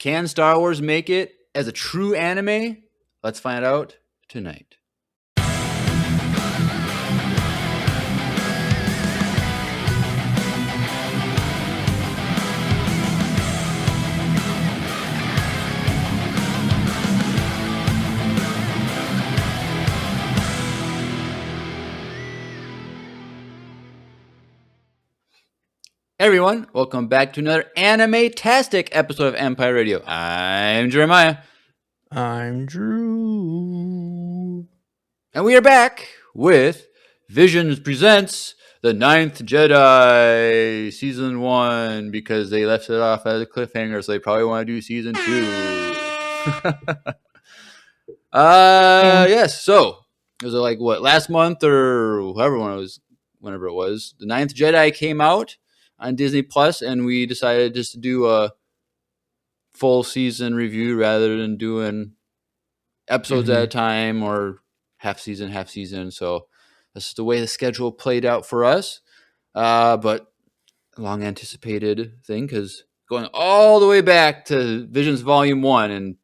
Can Star Wars make it as a true anime? Let's find out tonight. Hey everyone, welcome back to another anime-tastic episode of Empire Radio. I'm Jeremiah. I'm Drew. And we are back with Visions Presents The Ninth Jedi Season 1 because they left it off as a cliffhanger, so they probably want to do Season 2. Yes, so it was like, last month or whenever it was, The Ninth Jedi came out on Disney Plus, and we decided just to do a full season review rather than doing episodes at a time or half season. So this is the way the schedule played out for us. But a long anticipated thing, because going all the way back to Visions Volume 1 in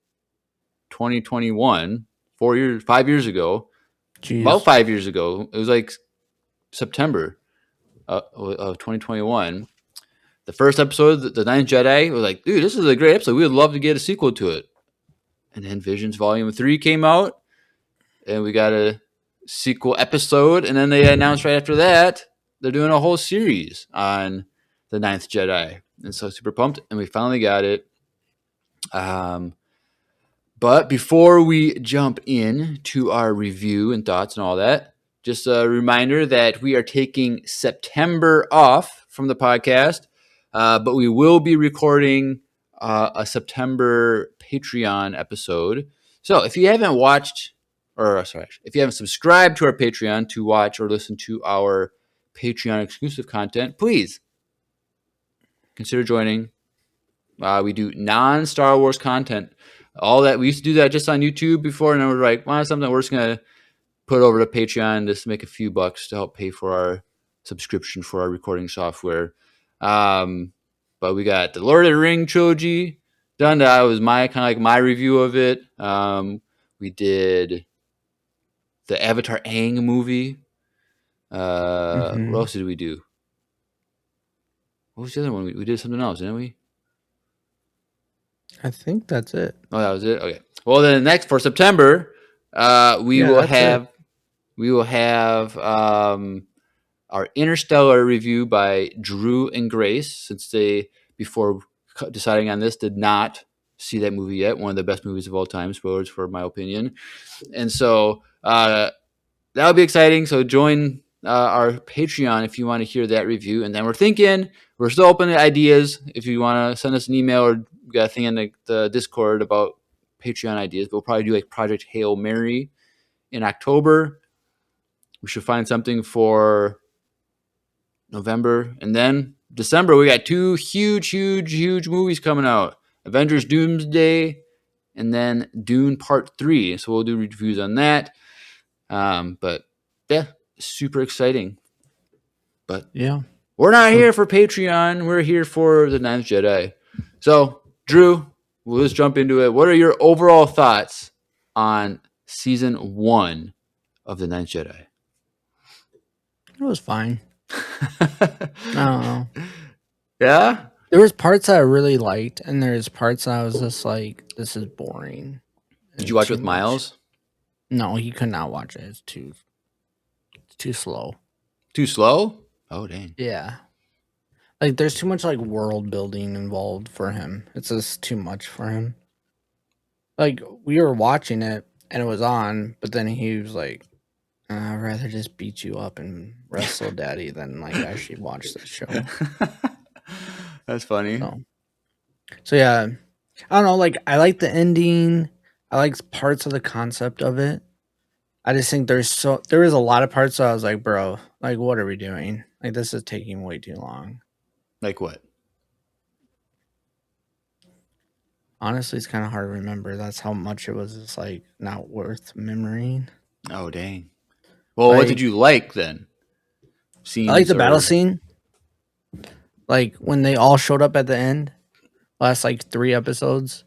2021, 5 years ago. Jeez. About 5 years ago. It was like September of 2021. The first episode, The Ninth Jedi, was like, dude, this is a great episode. We would love to get a sequel to it. And then Visions Volume 3 came out, and we got a sequel episode. And then they announced right after that they're doing a whole series on The Ninth Jedi. And so super pumped, and we finally got it. But before we jump in to our review and thoughts and all that, just a reminder that we are taking September off from the podcast, but we will be recording a September Patreon episode. So if you haven't if you haven't subscribed to our Patreon to watch or listen to our Patreon exclusive content, please consider joining. We do non-Star Wars content. All that, we used to do that just on YouTube before, and then we're like, well, something we're just gonna put over to Patreon just to make a few bucks to help pay for our subscription for our recording software. But we got the Lord of the Ring trilogy done. That was my review of it. We did the Avatar Aang movie. What else did we do? What was the other one? We did something else, didn't we? I think that's it. Oh, that was it? Okay. Well, then next for September, we will have our Interstellar review by Drew and Grace, since they, before deciding on this, did not see that movie yet. One of the best movies of all time, spoilers for my opinion. And so that'll be exciting. So join our Patreon if you want to hear that review. And then we're still open to ideas. If you want to send us an email, or we got a thing in the Discord about Patreon ideas, but we'll probably do like Project Hail Mary in October. We should find something for November. And then December, we got two huge movies coming out. Avengers Doomsday and then Dune Part 3. So we'll do reviews on that. But yeah, super exciting. But yeah, we're not here for Patreon. We're here for The Ninth Jedi. So, Drew, we'll just jump into it. What are your overall thoughts on Season 1 of The Ninth Jedi? it was fine. I don't know. Yeah? There was parts that I really liked, and there's parts that I was just like, this is boring. Did you watch it with Miles? No, he could not watch it. It's too slow. Too slow? Oh, dang. Yeah. Like, there's too much, like, world building involved for him. It's just too much for him. Like, we were watching it, and it was on, but then he was like, I'd rather just beat you up and wrestle daddy than, like, actually watch this show. That's funny. So, yeah. I don't know, like, I like the ending. I like parts of the concept of it. I just think there is a lot of parts that I was like, bro, like, what are we doing? Like, this is taking way too long. Like what? Honestly, it's kind of hard to remember. That's how much it was just, like, not worth remembering. Oh, dang. Well, what did you like then? I like the battle scene. Like, when they all showed up at the end. Last like 3 episodes.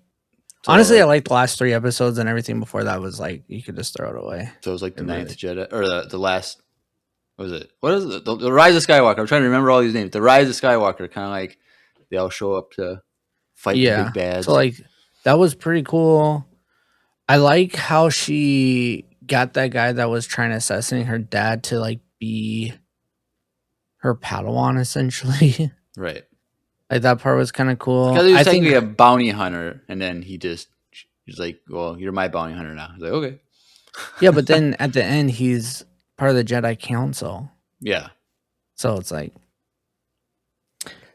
So Honestly, I like, liked the last 3 episodes, and everything before that was like you could just throw it away. so it was like the It ninth really Jedi or the last. What was it? What is it? The Rise of Skywalker. I'm trying to remember all these names. The Rise of Skywalker, kind of like they all show up to fight the big Yeah. So bads. like that was pretty cool. I like how she got that guy that was trying to assassinate her dad to like be her Padawan essentially. Right. Like that part was kind of cool. Because he was I think technically a bounty hunter, and then he's like, "Well, you're my bounty hunter now." He's like, "Okay." yeah, but then at the end he's part of the Jedi Council. Yeah. So it's like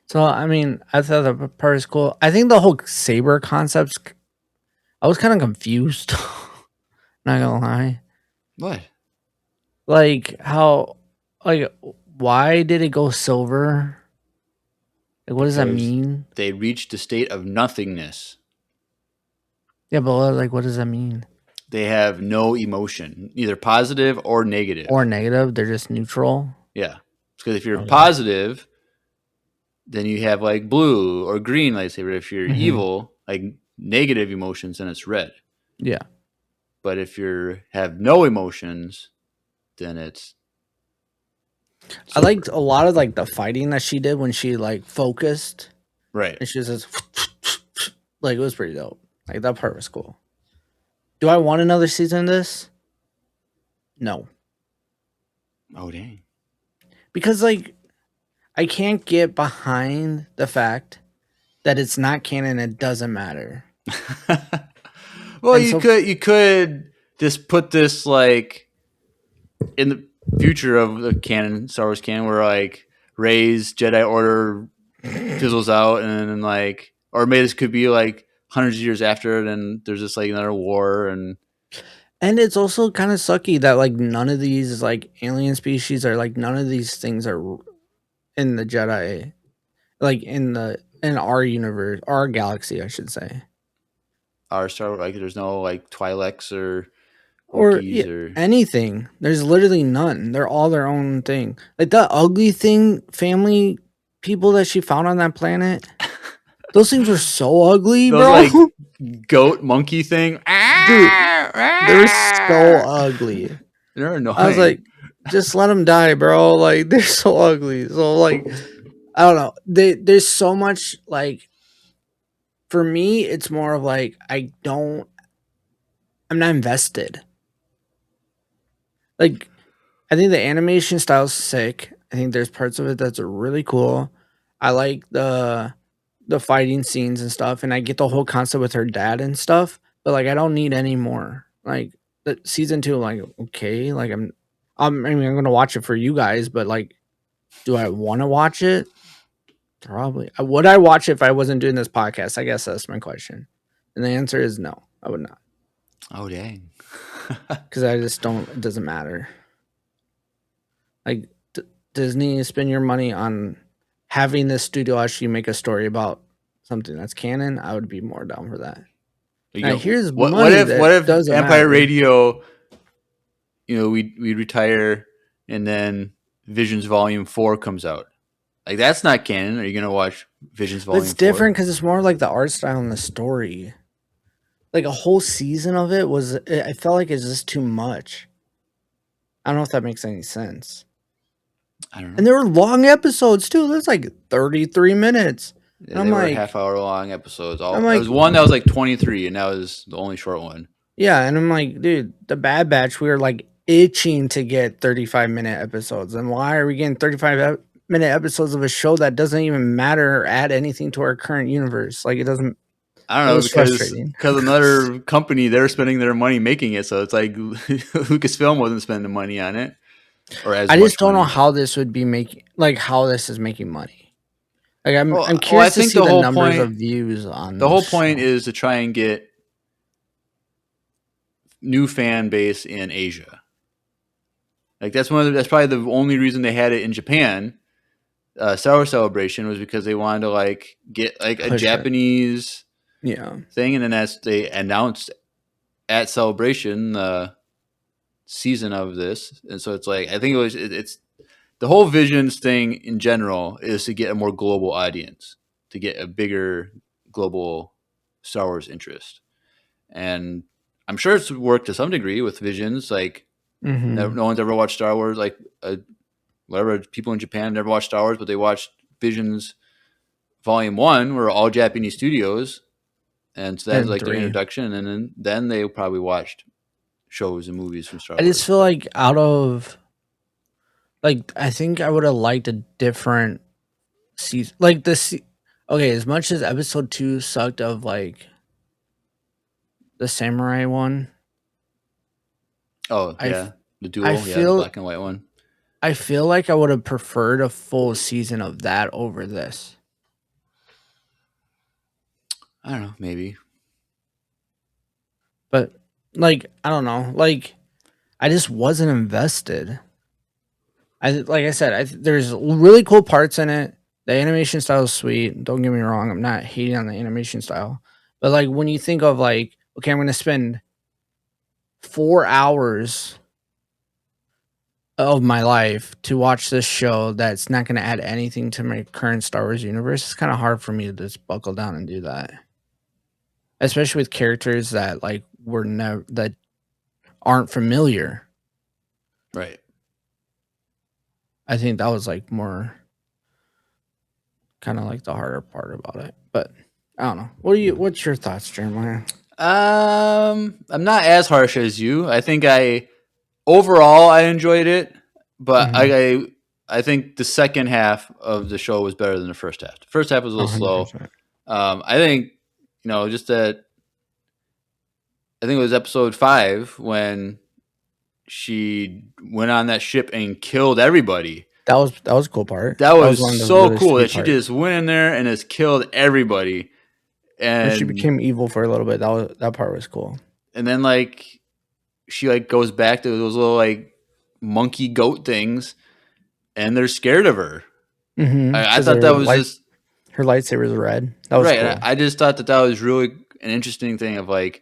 so I mean, I thought that part was cool. I think the whole saber concepts I was kind of confused. Not gonna lie. What? Like how like why did it go silver? Like what does that Because mean? they reached a state of nothingness. Yeah, but like what does that mean? They have no emotion, either positive or negative. Or negative, they're just neutral. Yeah. Because if you're Okay. positive, then you have like blue or green lightsaber. If you're Mhm. evil, like negative emotions, then it's red. Yeah. But if you have no emotions, then it's I silver. liked a lot of like the fighting that she did when she like focused Right. and she was just like it was pretty dope. Like that part was cool. Do I want another season of this? No. Oh dang. Because like I can't get behind the fact that it's not canon, it doesn't matter. Well, And you so could just put this like in the future of the canon, Star Wars canon, where like Rey's Jedi Order fizzles out, and then like, or maybe this could be like hundreds of years after it, and there's just like another war, and and it's also kind of sucky that like none of these like alien species are like none of these things are in the Jedi, like in our universe, our galaxy, I should say, our Star Wars, like there's no like Twi'leks or or Wookiees or anything. There's literally none. They're all their own thing. Like the ugly thing, family people that she found on that planet. Those things were so ugly, those bro. like goat monkey thing. Dude, they're so ugly. They're annoying. I was like, just let them die, bro. Like they're so ugly. So like, I don't know. There's so much like. For me, it's more of like I'm not invested. Like, I think the animation style's sick. I think there's parts of it that's really cool. I like the fighting scenes and stuff, and I get the whole concept with her dad and stuff. But like, I don't need any more. Like the season 2, like okay, like I mean, I'm gonna watch it for you guys, but like, do I want to watch it? Probably. Would I watch it if I wasn't doing this podcast? I guess that's my question. And the answer is no, I would not. Oh dang. Because I just don't, it doesn't matter. Like, Disney, spend your money on having this studio actually make a story about something that's canon. I would be more down for that. Now, here's what money if that what if doesn't Empire matter. Radio, we retire and then Visions Volume 4 comes out. Like that's not canon. Are you gonna watch Visions But Volume it's 4? different because it's more like the art style and the story. Like a whole season of it was, I felt like it's just too much. I don't know if that makes any sense. I don't know. And there were long episodes too. There's like 33 minutes. Yeah, I'm they were like, half-hour long episodes. I'm There like, was one that was like 23, and that was the only short one. yeah, and I'm like, dude, the Bad Batch, we were like itching to get 35-minute episodes. And why are we getting 35-minute episodes of a show that doesn't even matter or add anything to our current universe? Like, it doesn't. I don't It know was because frustrating. another company, they're spending their money making it, so it's like Lucasfilm wasn't spending the money on it, or as I much just don't know money. how this would be making, like, how this is making money. Like, I'm I curious to think see the the whole numbers point- of views on The whole this point show. is to try and get new fan base in Asia. Like that's that's probably the only reason they had it in Japan. Star Wars Celebration was because they wanted to like get like a Push it. Japanese Yeah. thing, and then as they announced at Celebration the season of this, and so it's like I think it's the whole Visions thing in general is to get a more global audience, to get a bigger global Star Wars interest. And I'm sure it's worked to some degree with Visions. Like Mm-hmm. no one's ever watched Star Wars. Like whatever, people in Japan never watched Star Wars, but they watched Visions Volume 1, were all Japanese studios, and so that's And like their 3. introduction. And then they probably watched shows and movies from Star I just Wars. feel like out of like I think I would have liked a different season. Like okay, as much as episode 2 sucked of like the samurai one, Oh I yeah, f- the I duel, yeah, the feel black and white one. I feel like I would have preferred a full season of that over this. I don't know, maybe. But like I don't know, like I just wasn't invested. Like I said, there's really cool parts in it. The animation style is sweet. Don't get me wrong, I'm not hating on the animation style. But like when you think of like, okay, I'm going to spend 4 hours of my life to watch this show that's not going to add anything to my current Star Wars universe, it's kind of hard for me to just buckle down and do that. Especially with characters that like were never that aren't familiar. Right. I think that was like more kind of like the harder part about it. But I don't know. What's your thoughts, Jeremiah? I'm not as harsh as you. I think overall I enjoyed it, but Mm-hmm. I think the second half of the show was better than the first half. The first half was a little slow. 100%. I think just that. I think it was episode 5 when she went on that ship and killed everybody. That was a cool part. That That was was one of the so really cool sweet that she parts. just went in there and just killed everybody. When she And became evil for a little bit, that part was cool. then like she like goes back to those little like monkey goat things, and they're scared of her. Mm-hmm. I Because thought that was just her lightsaber is red. That was right. cool. I just thought that was really an interesting thing of like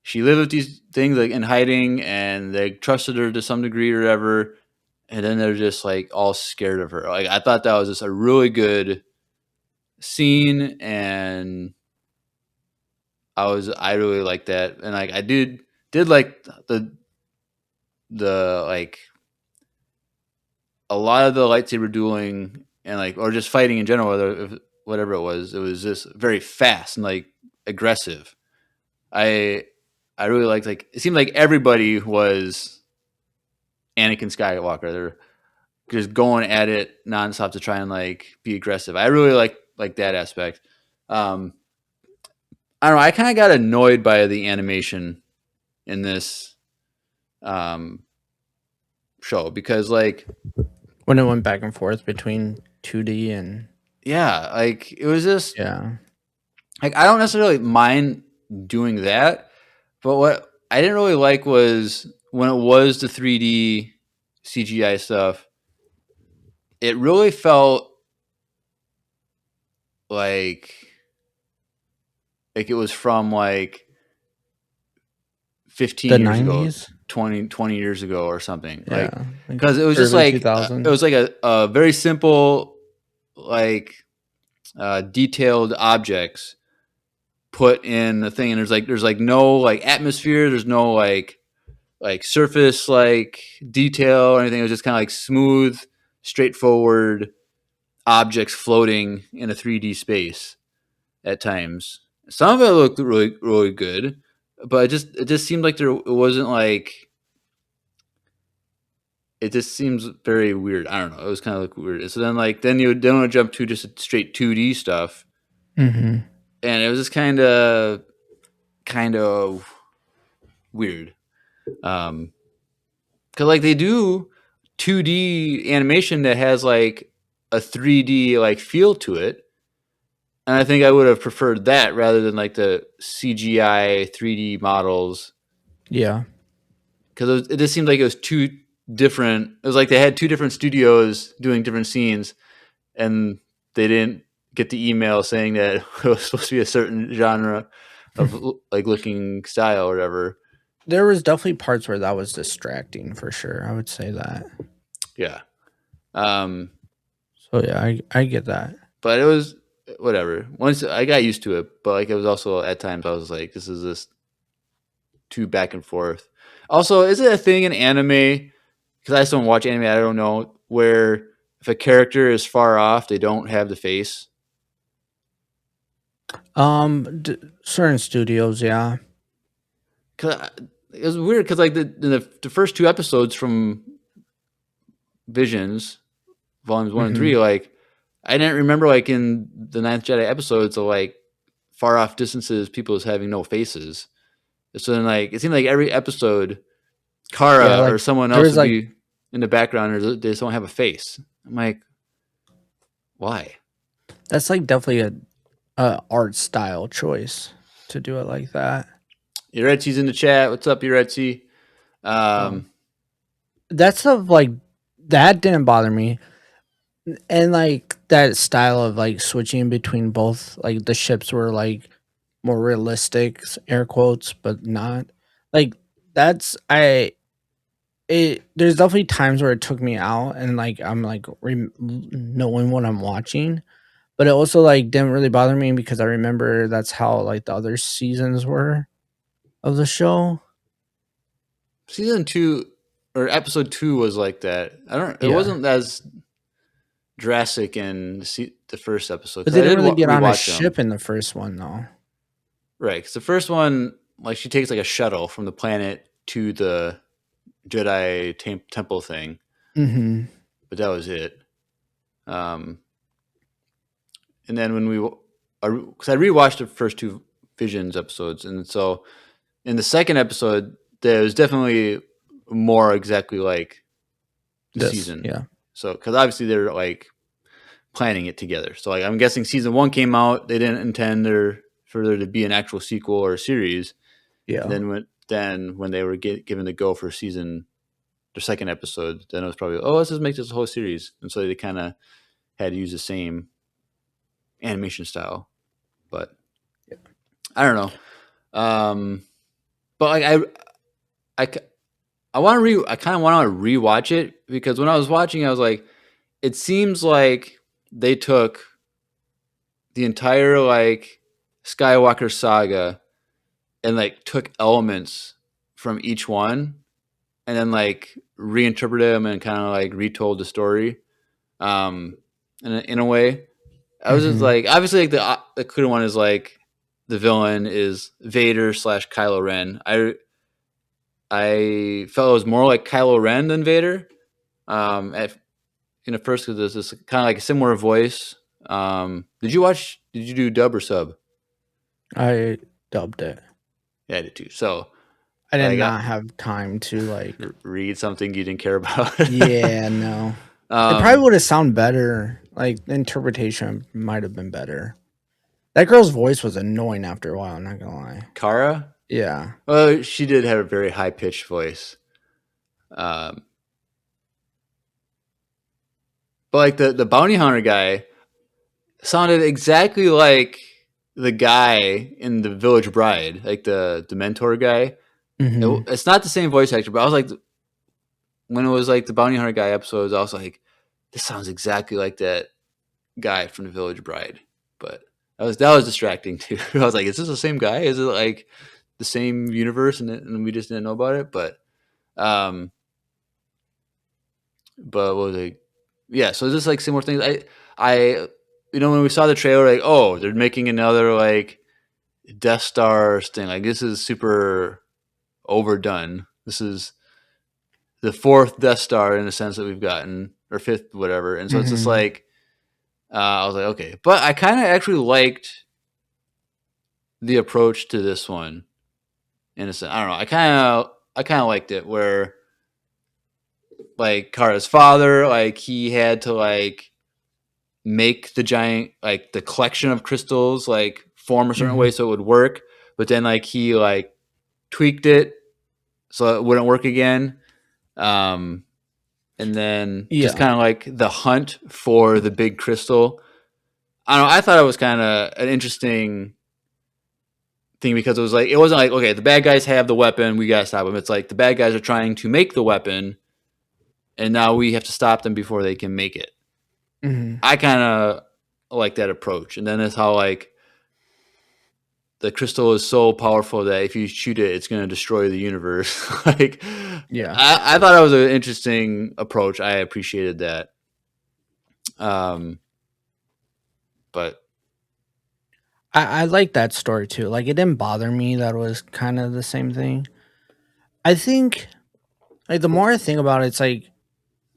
she lived with these things like in hiding, and they trusted her to some degree or whatever, and then they're just like all scared of her. Like I thought that was just a really good scene, and I really liked that, and like I did like the like a lot of the lightsaber dueling and like or just fighting in general, whatever it was just very fast and like aggressive. I I really liked like it seemed like everybody was Anakin Skywalker. They're just going at it nonstop to try and like be aggressive. I really like that aspect. Um, I don't know. I kind of got annoyed by the animation in this um, show because like When it went back and forth between 2D and yeah, like it was just yeah. like I don't necessarily mind doing that, but what I didn't really like was when it was the 3D CGI stuff. It really felt like it was from like The 15 years ago, 90s? 20 years ago or something. Like Yeah. Like because it was just early like it 2000s. was like a very simple like detailed objects put in the thing, and there's like no like atmosphere, there's no like surface like detail or anything. It was just kind of like smooth, straightforward objects floating in a 3D space at times. Some of it looked really really good, but it just seemed like it wasn't like it just seems very weird. I don't know. It was kind of like weird. So then like then you don't want to jump to just straight 2D stuff, Mm-hmm. and it was just kind of weird. Because like they do 2D animation that has like a 3D like feel to it, and I think I would have preferred that rather than like the CGI 3D models Yeah. because it just seemed like it was two different. It was like they had two different studios doing different scenes, and they didn't get the email saying that it was supposed to be a certain genre of like looking style or whatever. There was definitely parts where that was distracting for sure. I would say that. Yeah. Um, So yeah, I get that. but whatever. Once I got used to it, but like it was also at times I was like, this is just too back and forth. Also, is it a thing in anime? Because I just don't watch anime. I don't know where if a character is far off, they don't have the face. Certain studios, yeah. Cause it was weird because like the first two episodes from Visions, volumes 1 and 3, Hmm. like I didn't remember like in the Ninth Jedi episodes of like far off distances, people is having no faces. So then like it seemed like every episode, Yeah, Kara like or someone there else was would like be in the background, or they just don't have a face. I'm like, why? that's like definitely a art style choice to do it like that. Yuretsy's in the chat. What's up, Yuretsi? Um, Um, that stuff like that didn't bother me, and like that style of like switching between both, like the ships were like more realistic, air quotes, but not like that's I. It there's definitely times where it took me out, and like I'm like knowing what I'm watching, but it also like didn't really bother me because I remember that's how like the other seasons were of the show. season 2 or episode 2 was like that. I don't. It Yeah. wasn't as drastic in the first episode But because they I didn't did really get on a rewatch them. ship in the first one though. Right, because the first one, like she takes like a shuttle from the planet to the Jedi temple thing, Mhm. but that was it. Um, and then when because I rewatched the first two Visions episodes, and so in the second episode, there was definitely more exactly like the This, season. yeah. So because obviously they're like planning it together. So like I'm guessing season 1 came out, they didn't intend for there to be an actual sequel or a series, and Yeah. then when they were given the go for their second episode, then it was probably, oh, let's just make this a whole series, and so they kind of had to use the same animation style. But I don't know. But like I, I want to I kind of want to rewatch it because when I was watching, I was like, it seems like they took the entire like Skywalker saga and like took elements from each one and then like reinterpreted them and kind of like retold the story um in a way. I was just Mhm. like, obviously like the clear one is like the villain is Vader slash Kylo Ren. I felt it was more like Kylo Ren than Vader. At first because there's this kind of like a similar voice. Did you watch? Did you do dub or sub? I dubbed it. Yeah, I did too. So I did I got not have time to like read something you didn't care about. yeah, no. It probably um, would have sounded better. Like the interpretation might have been better. That girl's voice was annoying after a while, I'm not gonna lie. Kara. Yeah. Well, she did have a very high pitched voice. Um, but like the bounty hunter guy sounded exactly like the guy in the Village Bride, like the mentor guy. Mhm. It's not the same voice actor, but I was like, when it was like the bounty hunter guy episodes, I was like, this sounds exactly like that guy from the Village Bride. But that was distracting too. I was like, is this the same guy? Is it like the same universe and we just didn't know about it? Um, but what was it? Yeah, so it's just like similar things. I, when we saw the trailer, like, oh, they're making another like Death Star thing. Like, this is super overdone. This is the fourth Death Star in a sense that we've gotten, or fifth, whatever. And so it's just Mhm. like, I was like, okay, but I kind of actually liked the approach to this one. In a sense, I don't know. I kind of liked it where like Kara's father, like he had to like make the giant like the collection of crystals like form a certain way Mhm. so it would work, but then like he like tweaked it so it wouldn't work again. Um, and then just Yeah. kind of like the hunt for the big crystal. I don't know. I thought it was kind of an interesting thing because it was like it wasn't like, okay, the bad guys have the weapon, we gotta stop them. It's like the bad guys are trying to make the weapon, and now we have to stop them before they can make it. Mhm. I kind of like that approach. And then it's how like the crystal is so powerful that if you shoot it, it's going to destroy the universe. Like, Yeah. I thought it was an interesting approach. I appreciated that. But I like that story too. Like it didn't bother me that it was kind of the same thing. I think like the more I think about it, it's like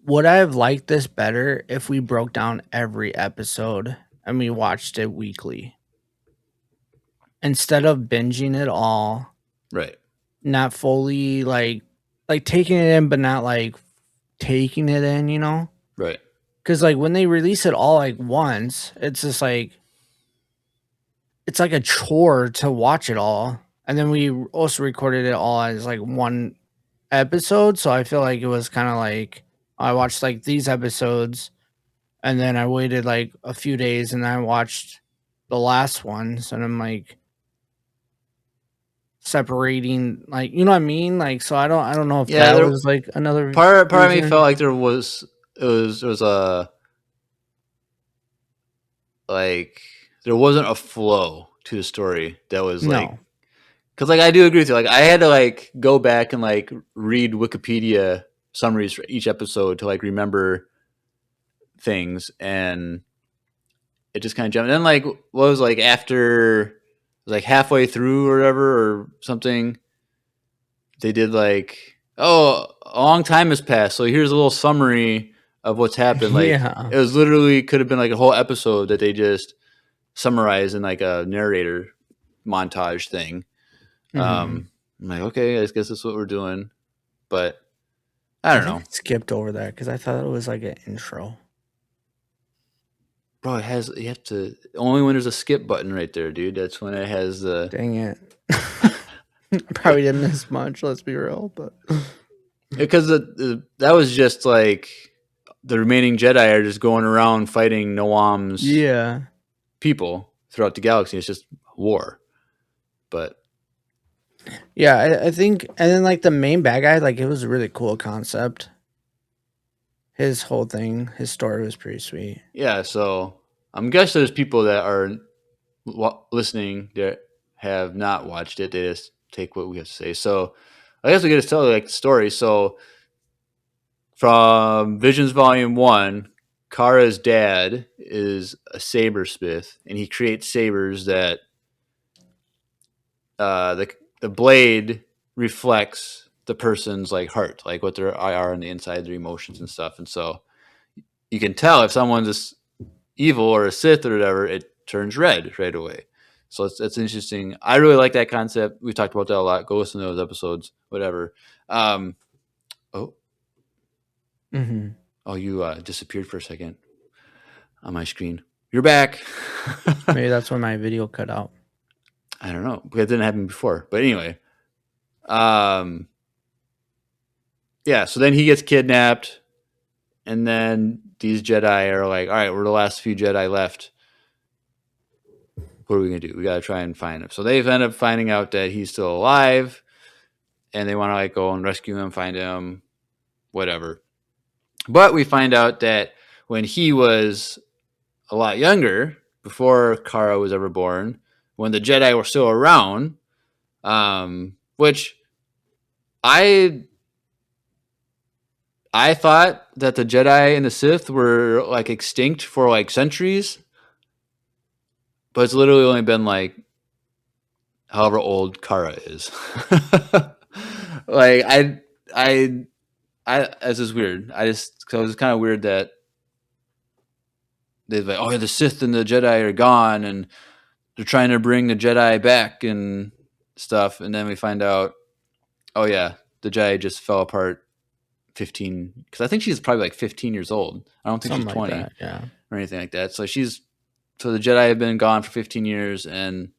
would I have liked this better if we broke down every episode and we watched it weekly instead of binging it all, right, not fully like taking it in, but not like taking it in, you know? right. Because like when they release it all like once, it's just like it's like a chore to watch it all. And then we also recorded it all as like one episode, so I feel like it was kind of like I watched like these episodes and then I waited like a few days and then I watched the last ones and I'm like separating like you know what I mean? Like so I don't know if Yeah, that there was like another part of me felt reason. like it was a like there wasn't a flow to the story that was like No. because like I do agree with you. Like I had to like go back and like read Wikipedia summaries for each episode to like remember things, and it just kind of jumped. And then like what was like after it was like halfway through or whatever or something, they did like a long time has passed, so here's a little summary of what's happened. Like Yeah. it was literally could have been like a whole episode that they just summarized in like a narrator montage thing. Mhm. I'm like, okay, I guess that's what we're doing, but I I don't think know, I skipped over that cuz I thought it was like an intro. bro. It has you have to only when there's a skip button right there, dude. That's when it has the Dang it. I probably didn't miss much, let's be real, but because that was just like the remaining Jedi are just going around fighting Noam's yeah. people throughout the galaxy. It's just war, but Yeah, I think and then like the main bad guy, like it was a really cool concept. His whole thing, his story was pretty sweet. yeah. So I'm guessing there's people that are listening that have not watched it. They just take what we have to say. So I guess we get to tell like the story. So from Visions Volume 1, Kara's dad is a sabersmith, and he creates sabers that the blade reflects the person's like heart, like what their are on the inside, their emotions and stuff. And so you can tell if someone's just evil or a Sith or whatever, it turns red right away. So it's interesting. I really like that concept. We've talked about that a lot. Go listen to those episodes, whatever. Oh, Mhm. oh, you disappeared for a second on my screen. You're back. Maybe that's when my video cut out. I don't know. It didn't happen before. But anyway. Um, yeah, so then he gets kidnapped, and then these Jedi are like, all right, we're the last few Jedi left. What are we going to do? We got to try and find him. So they end up finding out that he's still alive, and they want to like go and rescue him, find him, whatever. But we find out that when he was a lot younger, before Kara was ever born, when the Jedi were still around, which I I thought that the Jedi and the Sith were like extinct for like centuries, but it's literally only been like however old Kara is. Like I this is weird. So it's kind of weird that they're like, oh, the Sith and the Jedi are gone, and they're trying to bring the Jedi back and stuff, and then we find out, oh yeah, the Jedi just fell apart 15 because I think she's probably like 15 years old. I don't think she's Something like 20 that, yeah. or anything like that. So the Jedi have been gone for 15 years, and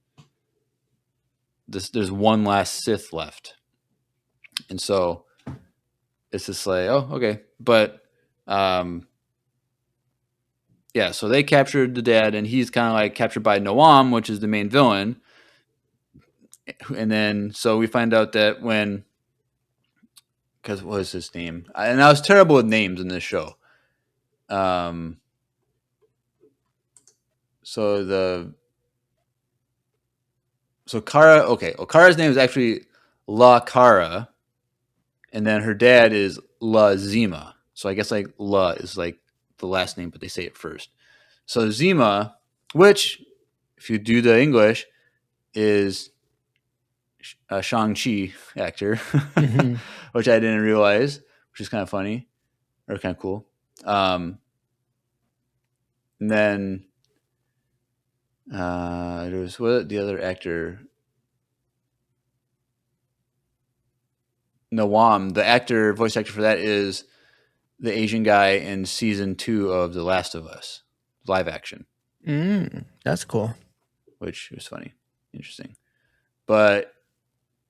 there's one last Sith left, and so it's just like, oh, okay, but um, yeah. So they captured the dad, and he's kind of like captured by Noam, which is the main villain, and then so we find out that when because what was his name? And I was terrible with names in this show. Um, so Kara. Okay, well, Kara's name is actually La Kara, and then her dad is La Zima. So I guess like La is like the last name, but they say it first. So Zima, which if you do the English, is a Shang-Chi actor, Mm-hmm. which I didn't realize, which is kind of funny or kind of cool. And then there was what the other actor, Nawam, the actor, voice actor for that is the Asian guy in season 2 of The Last of Us, live action, That's cool. which was funny, interesting. But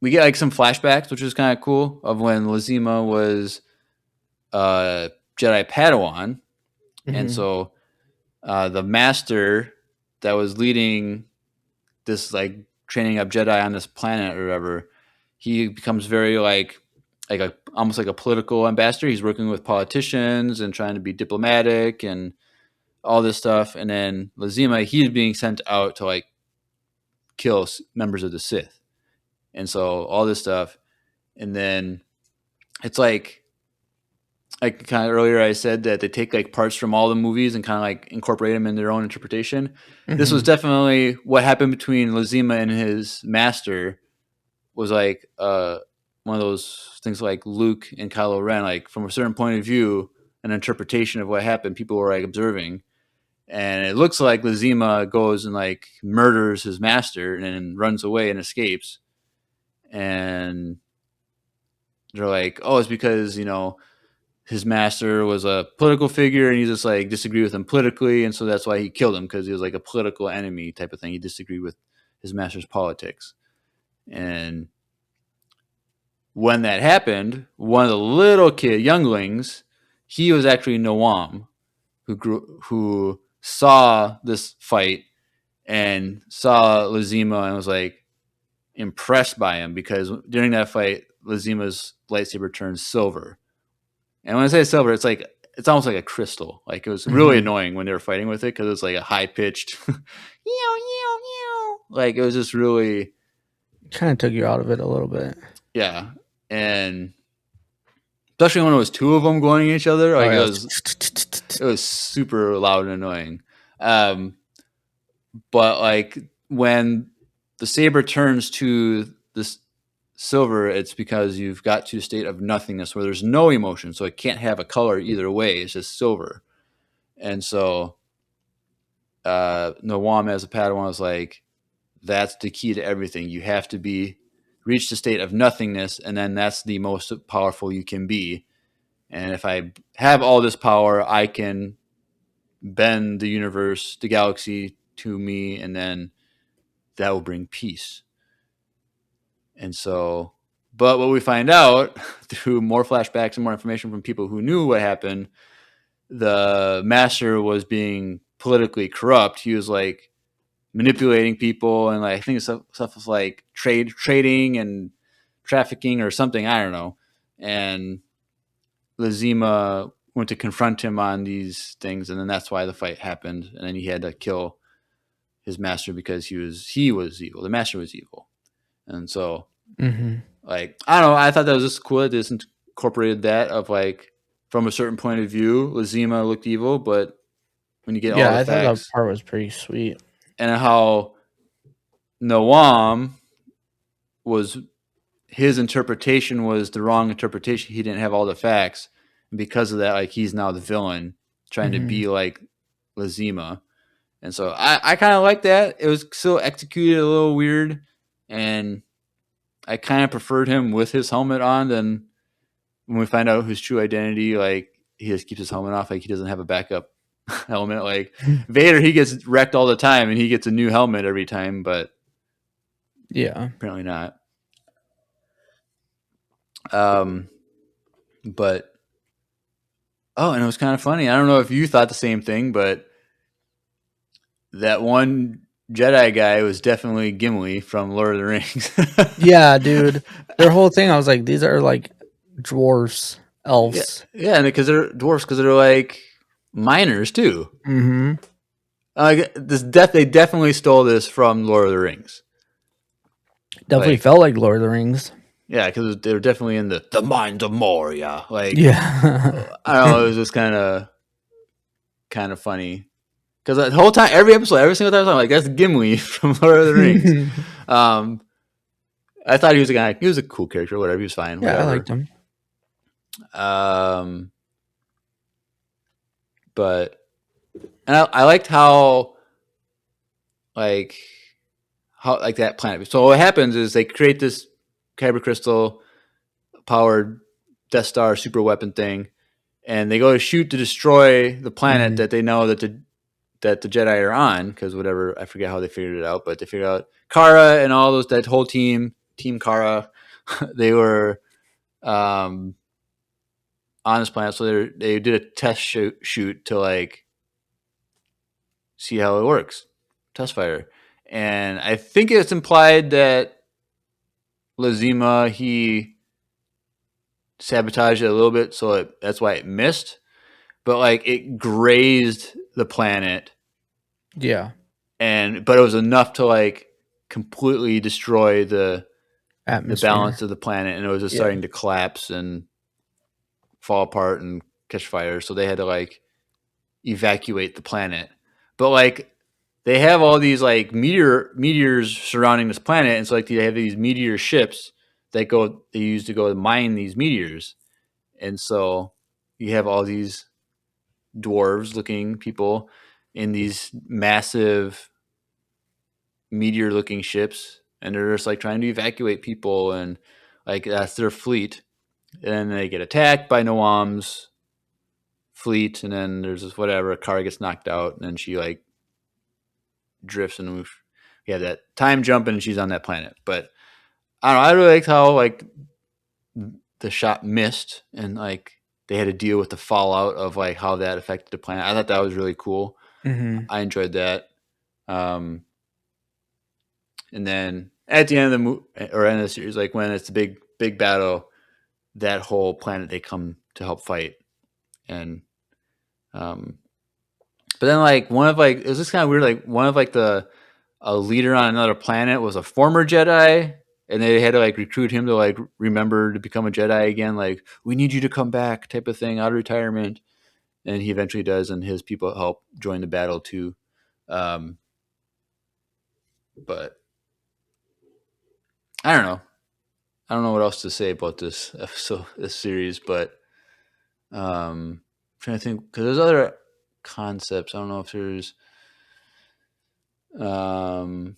we get like some flashbacks, which was kind of cool, of when Lazima was Jedi Padawan, and Mm-hmm. so the master that was leading this like training up Jedi on this planet or whatever, he becomes very like a almost like a political ambassador. He's working with politicians and trying to be diplomatic and all this stuff. And then Lazima, he's being sent out to like kill members of the Sith, and so all this stuff. And then it's like kind of earlier I said that they take like parts from all the movies and kind of like incorporate them in their own interpretation. This was Mm-hmm. definitely what happened between Lazima and his master was like one of those things like Luke and Kylo Ren, like from a certain point of view, an interpretation of what happened. People were like observing, and it looks like Lazima goes and like murders his master and then runs away and escapes. And they're like, "Oh, it's because his master was a political figure and he just like disagreed with him politically, and so that's why he killed him because he was like a political enemy type of thing. He disagreed with his master's politics." And when that happened, one of the little younglings, he was actually Noam, who saw this fight and saw Lazima and was like impressed by him because during that fight, Lazima's lightsaber turned silver. And when I say silver, it's almost like a crystal. Like it was really Mm-hmm. annoying when they were fighting with it because it was like a high pitched, like it was just really, Kind of took you out of it a little bit. yeah. And especially when it was two of them going at each other, Oh like yeah. it was super loud and annoying. Um, but like when the saber turns to this silver, it's because you've got to a state of nothingness where there's no emotion, so it can't have a color either way. It's just silver. And so Nawam as a Padawan was like, that's the key to everything. You have to be reach the state of nothingness, and then that's the most powerful you can be. And if I have all this power, I can bend the universe, the galaxy to me, and then that will bring peace. And so, but what we find out through more flashbacks and more information from people who knew what happened, the master was being politically corrupt. He was like manipulating people and like I think stuff was like trading and trafficking or something. I don't know. And Lazima went to confront him on these things, and then that's why the fight happened. And then he had to kill his master because he was evil. The master was evil, and so Mm-hmm. like I don't know. I thought that was just cool that this incorporated that of like from a certain point of view, Lazima looked evil, but when you get all Yeah, the I thought that facts part was pretty sweet. and how Noam was his interpretation was the wrong interpretation. He didn't have all the facts, and because of that, like he's now the villain, trying to Mm-hmm. be like Lazima. And so I kind of like that. It was still executed a little weird, and I kind of preferred him with his helmet on than when we find out his true identity. Like he just keeps his helmet off, like he doesn't have a backup helmet. Like Vader, he gets wrecked all the time, and he gets a new helmet every time, but Yeah. apparently not. Um, but oh, and it was kind of funny. I don't know if you thought the same thing, but that one Jedi guy was definitely Gimli from Lord of the Rings. Yeah, dude. Their whole thing, I was like, these are like dwarfs, yeah, elves. yeah, and because they're dwarfs, because they're like miners too. Mm-hmm. They definitely stole this from Lord of the Rings. Definitely Like, felt like Lord of the Rings. yeah, because they were definitely in the mines of Moria. Like, Yeah. I don't know, it was just kind of funny because the whole time, every episode, every single time, I'm like, that's Gimli from Lord of the Rings. Um, I thought he was a guy. He was a cool character. Whatever, he was fine. Yeah, I Whatever. liked him. Um, but and I liked like how like that planet. So what happens is they create this kyber crystal powered Death Star super weapon thing, and they go to shoot to destroy the planet that they know that the Jedi are on, because whatever, I forget how they figured it out, but they figured out Kara and all those, that whole team Kara, they were um, on this planet, so they did a test shoot to like see how it works, test fire, and I think it's implied that Lazima he sabotaged it a little bit, so that's why it missed, but like it grazed the planet, Yeah. but it was enough to like completely destroy the Atmosphere. balance of the planet, and it was just Yeah. starting to collapse and fall apart and catch fire. So they had to like evacuate the planet. But like they have all these like meteors surrounding this planet, and so like they have these meteor ships that they use to go mine these meteors, and so you have all these dwarves looking people in these massive meteor looking ships, and they're just like trying to evacuate people, and like that's their fleet. And then they get attacked by Noam's fleet, and then there's this whatever, a car gets knocked out, and then she like drifts, and we have that time jump, and she's on that planet. But I don't know, I really liked how like the shot missed, and like they had to deal with the fallout of like how that affected the planet. I thought that was really cool. Mm-hmm. I enjoyed that. Um, and then at the end of the or end of the series, like when it's a big battle, that whole planet they come to help fight, and um, but then like one of like it was just kind of weird. Like one of like the a leader on another planet was a former Jedi, and they had to like recruit him to like remember to become a Jedi again. Like we need you to come back, type of thing, out of retirement. And he eventually does, and his people help join the battle too. Um, but I don't know. I don't know what else to say about this episode, this series, but I'm trying to think because there's other concepts. I don't know if there's, um,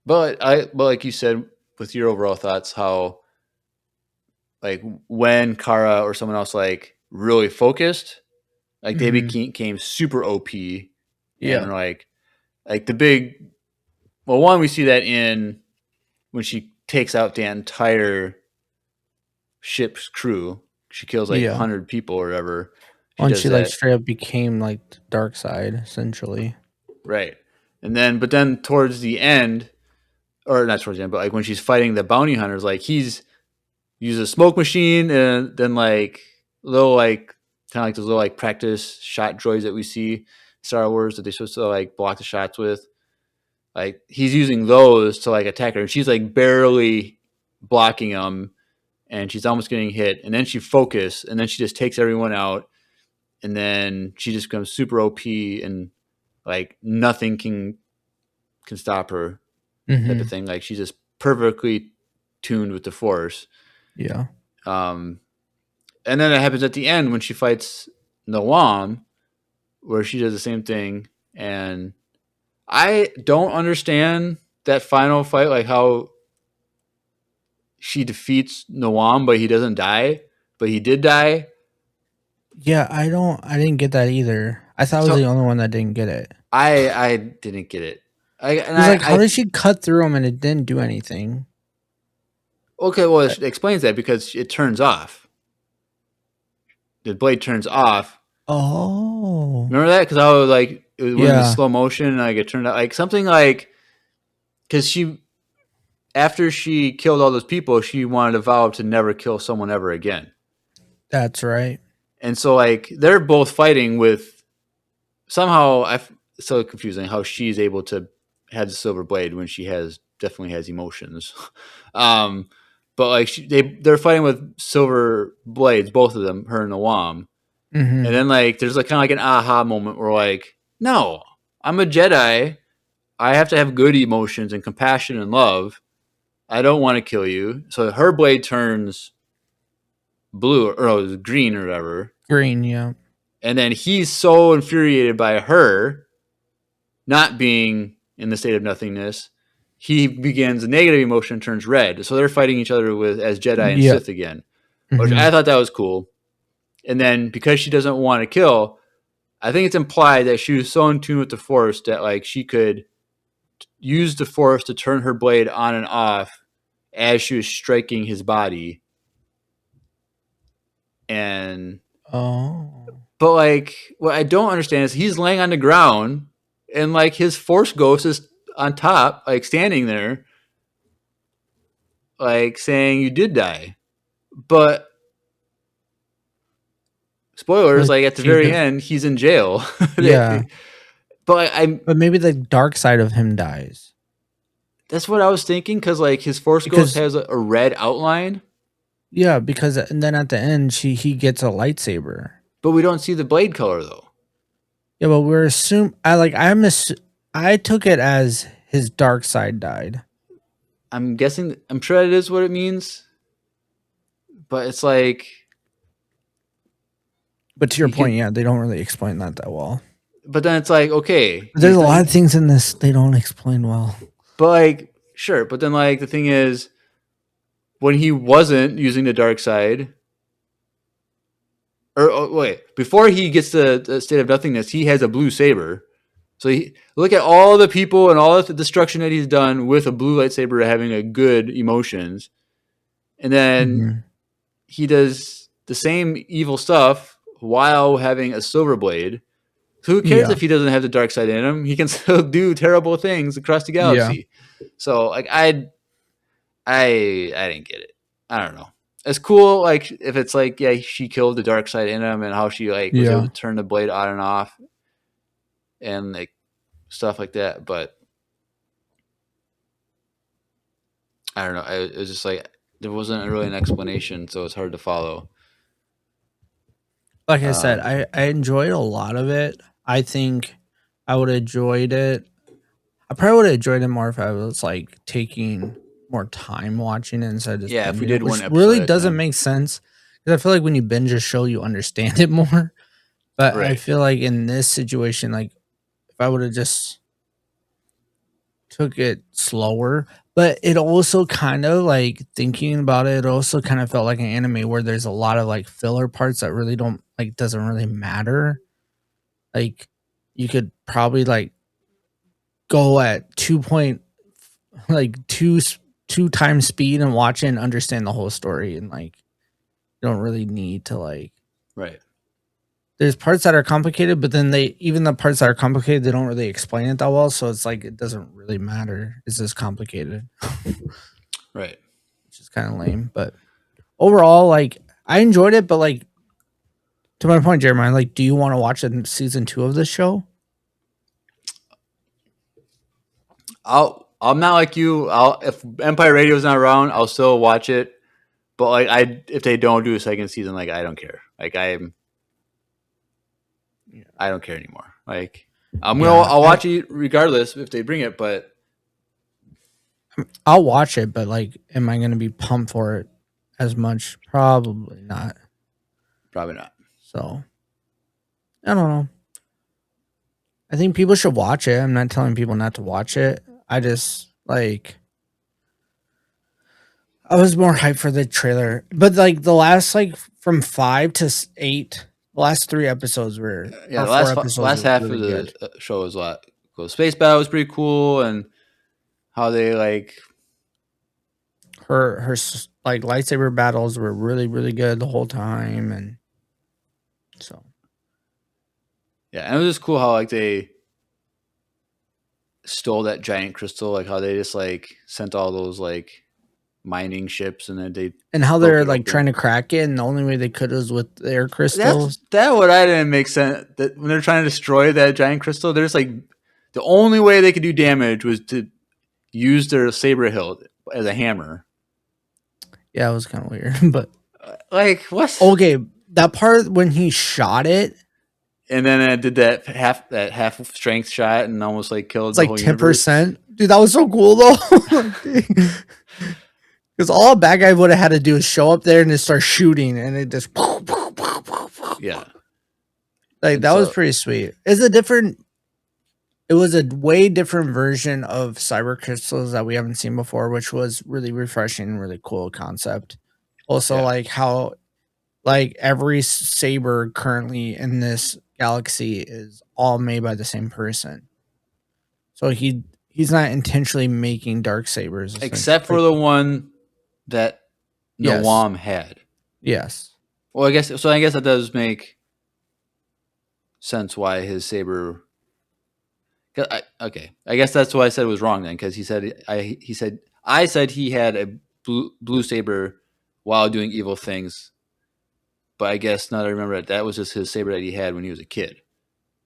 but like you said, with your overall thoughts, how like when Kara or someone else like really focused, like they Mm-hmm. became super OP, and Yeah. like the big, well, one, we see that in when she takes out the entire ship's crew. She kills like Yeah. 100 people or whatever. She Once does she like that. straight up became like the dark side, essentially. Right. But then towards the end, or not towards the end, but like when she's fighting the bounty hunters, like he's used a smoke machine, and then like little like kind of like those little like practice shot droids that we see in Star Wars that they're supposed to like block the shots with. Like he's using those to like attack her, and she's like barely blocking them, and she's almost getting hit, and then she focuses, and then she just takes everyone out, and then she just becomes super OP, and like nothing can stop her, type of Mm-hmm. thing. Like she's just perfectly tuned with the Force. Yeah. Um, and then it happens at the end when she fights Nawam, where she does the same thing, and I don't understand that final fight, like how she defeats Nawam, but he doesn't die, but he did die. Yeah, I didn't get that either. I thought I was the So only one that didn't get it. I didn't get it. Because like, how I did she cut through them and it didn't do anything? okay, well it explains that because it turns off. The blade turns off. Oh. Remember that? Because I was like, it went into Yeah, slow motion, and like it turned out like something like because she after she killed all those people, she wanted to vow to never kill someone ever again. that's right. And so like they're both fighting with somehow so confusing how she's able to have the silver blade when she definitely has emotions. um, but like they're fighting with silver blades, both of them, her and the Wom. And Mm-hmm. then like there's like kind of like an aha moment where like, no, I'm a Jedi. I have to have good emotions and compassion and love. I don't want to kill you. So her blade turns blue or green or whatever. Green, yeah. And then he's so infuriated by her not being in the state of nothingness, he begins a negative emotion, turns red. So they're fighting each other with as Jedi and Yep. Sith again, which Mm-hmm. I thought that was cool. And then because she doesn't want to kill, I think it's implied that she was so in tune with the Force that like she could use the Force to turn her blade on and off as she was striking his body. And Oh. but like what I don't understand is he's laying on the ground and like his Force ghost is on top, like standing there, like saying you did die. But spoilers, But like at the she very does. end, he's in jail. Yeah. But I But maybe the dark side of him dies. that's what I was thinking because like his Force Ghost Because has a red outline, yeah, because and then at the end he gets a lightsaber. but we don't see the blade color though. Yeah, but we're assume I took it as his dark side died. I'm guessing. I'm sure that is what it means, but it's like But to your you point, could. yeah, they don't really explain that well. But then it's like okay, There's he's a not. lot of things in this they don't explain well. But like sure, but then like the thing is, when he wasn't using the dark side, or wait, before he gets the state of nothingness, he has a blue saber. So look at all the people and all the destruction that he's done with a blue lightsaber having a good emotions. And then Mm-hmm. he does the same evil stuff while having a silver blade. So who cares Yeah, if he doesn't have the dark side in him? He can still do terrible things across the yeah, galaxy. So like I didn't get it. I don't know. It's cool, like if it's like yeah, she killed the dark side in him and how she like was able yeah. to turn the blade on and off and like stuff like that. But I don't know. It was just like there wasn't really an explanation, so it's hard to follow. Like I said, Um, I enjoyed a lot of it. I think I would have enjoyed it. I probably would have enjoyed it more if I was like taking more time watching it instead of just yeah, if we binging it, did one which episode really at a doesn't time, make sense. Because I feel like when you binge a show, you understand it more. But I right? feel like in this situation, like if I would have just took it slower, but it also kind of like thinking about it, it also kind of felt like an anime where there's a lot of like filler parts that really don't like doesn't really matter. Like you could probably like go at 2 point like two times speed and watch it and understand the whole story and like you don't really need to like Right. there's parts that are complicated, but then they even the parts that are complicated, they don't really explain it that well. So it's like it doesn't really matter. It's just complicated, Right. which is kind of lame. But overall, like I enjoyed it, but like to my point, Jeremiah, like, do you want to watch season 2 of this show? I'm not like you. I'll if Empire Radio's not around, I'll still watch it. But like if they don't do a second season, like I don't care. Like Yeah, I don't care anymore. Like yeah. I'll watch it regardless if they bring it, but I'll watch it, but like, am I going to be pumped for it as much? Probably not. probably not. So I don't know. I think people should watch it. I'm not telling people not to watch it. I just like I was more hyped for the trailer, but like the last like from 5 to 8, the last 3 episodes were Yeah, or the 4 episodes last were half really of good. the show was a lot cool. Space Battle was pretty cool, and how they like Like lightsaber battles were really good the whole time, and so yeah, and it was just cool how like they stole that giant crystal, like how they just like sent all those like mining ships, and then they and how broke they're it like open. trying to crack it, and the only way they could was with their That's crystals. that what I didn't make sense. That when they're trying to destroy that giant crystal, there's like the only way they could do damage was to use their saber hilt as a hammer. Yeah, it was kind of weird, but Like what? okay, that part when he shot it, And then I did that half strength shot and almost like killed it's the like whole universe. 10%. Dude, that was so cool though. Because all a bad guy would have had to do is show up there and just start shooting, and it just Yeah. like And that was so pretty sweet. It's a different. It was a way different version of cyber crystals that we haven't seen before, which was really refreshing and really cool concept. Also, yeah. like how like every saber currently in this galaxy is all made by the same person. So he's not intentionally making dark sabers. Except Like, for the one that yes, Nawam had. yes, Well, I guess so. I guess that does make sense why his saber. Okay, I guess that's why I said it was wrong then, because I said he had a blue saber while doing evil things, but I guess now that I remember that was just his saber that he had when he was a kid.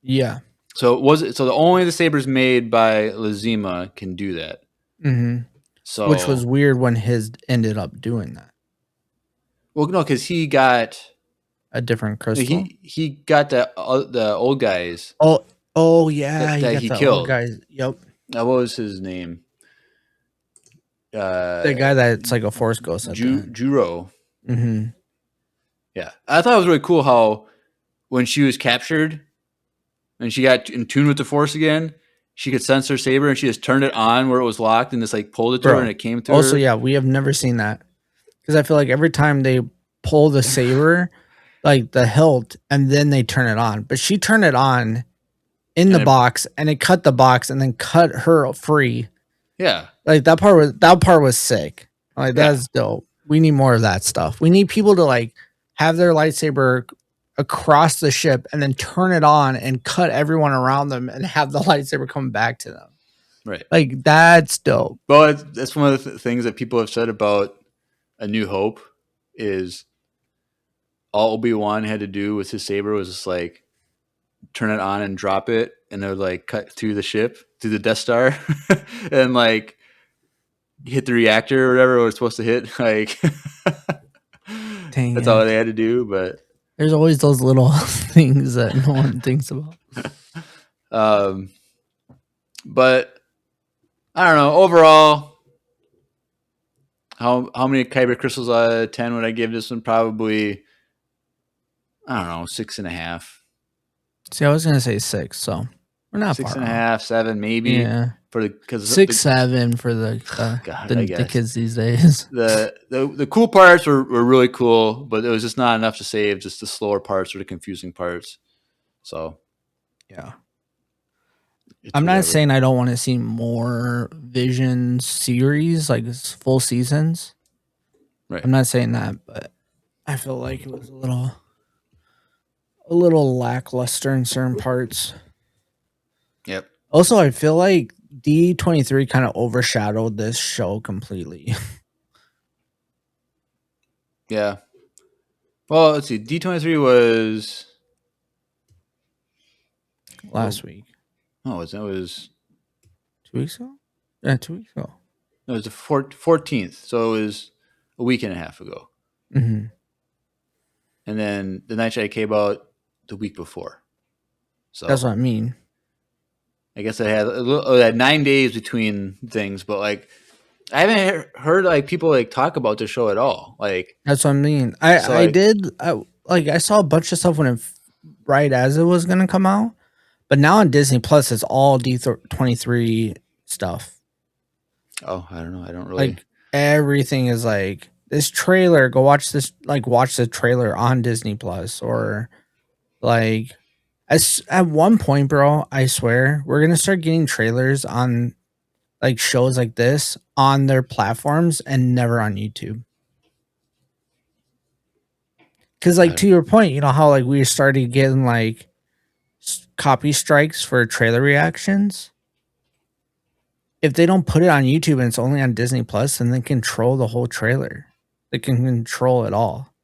yeah, So the only the sabers made by Lazima can do that. hmm which was So weird when his ended up doing that. well, no, because he got A different crystal. he got the old guys Oh, oh yeah, he that got he the old killed. guys. Yep, What was his name? the guy that's like a force ghost at the end. Juro. Mm-hmm. Yeah, I thought it was really cool how when she was captured and she got in tune with the force again, she could sense her saber and she just turned it on where it was locked and just like pulled it to her and Bro. it came to Also, her. yeah, we have never seen that because I feel like every time they pull the saber, like the hilt, and then they turn it on. But she turned it on in And the box, and it cut the box, and then cut her free. yeah, Like that part was sick. Like yeah, that's dope. We need more of that stuff. We need people to like have their lightsaber across the ship and then turn it on and cut everyone around them and have the lightsaber come back to them. right. Like that's dope. Well, that's one of the things that people have said about A New Hope is all Obi-Wan had to do with his saber was just like turn it on and drop it, and it would like cut through the ship, through the Death Star, and like hit the reactor or whatever it was supposed to hit. Like Dang that's it. all they had to do. But There's always those little things that no one thinks about. um, but I don't know. Overall, how many kyber crystals out of 10 would I give this one? Probably I don't know, 6.5. See, I was gonna say 6, so we're not Six far and a off. half, 7 maybe. Yeah, For the because 6, 7 for the God, I the guess kids these days. the cool parts were really cool, but it was just not enough to save just the slower parts or the confusing parts. So Yeah, it's I'm not whatever. saying I don't want to see more Vision series like full seasons. Right. I'm not saying that, but I feel like it was a little lackluster in certain parts. Yep. Also, I feel like D23 kind of overshadowed this show completely. Yeah. Well, let's see. D23 was Last week, oh, it was 2 weeks ago. Yeah, 2 weeks ago. no, it was the 14th, so it was a week and a half ago. Mm-hmm. And then the Night Shadow came out the week before. So That's what I mean. I guess I had I had 9 days between things, but like I haven't heard like people like talk about the show at all. Like That's what I mean. so, I like did. I saw a bunch of stuff when right as it was gonna come out, but now on Disney Plus it's all D23 stuff. oh, I don't know. I don't really. Like everything is like this trailer. Go watch this. Like watch the trailer on Disney Plus or like. At one point, bro, I swear we're gonna start getting trailers on like shows like this on their platforms and never on YouTube. Because like to your point, you know how like we started getting like copy strikes for trailer reactions. if they don't put it on YouTube and it's only on Disney Plus, then they control the whole trailer. They can control it all.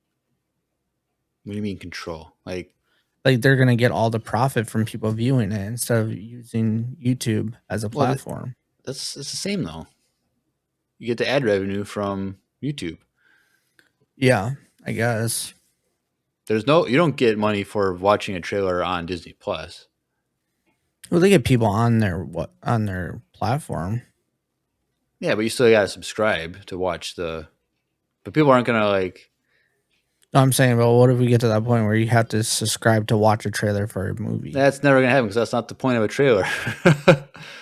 What do you mean control? Like they're gonna get all the profit from people viewing it instead of using YouTube as a platform. It's the same though. You get the ad revenue from YouTube. Yeah, I guess. You don't get money for watching a trailer on Disney Plus. Well, they get people on their platform. Yeah, but you still got to subscribe to watch but people aren't going to like. No, I'm saying, well, what if we get to that point where you have to subscribe to watch a trailer for a movie? That's never going to happen because that's not the point of a trailer.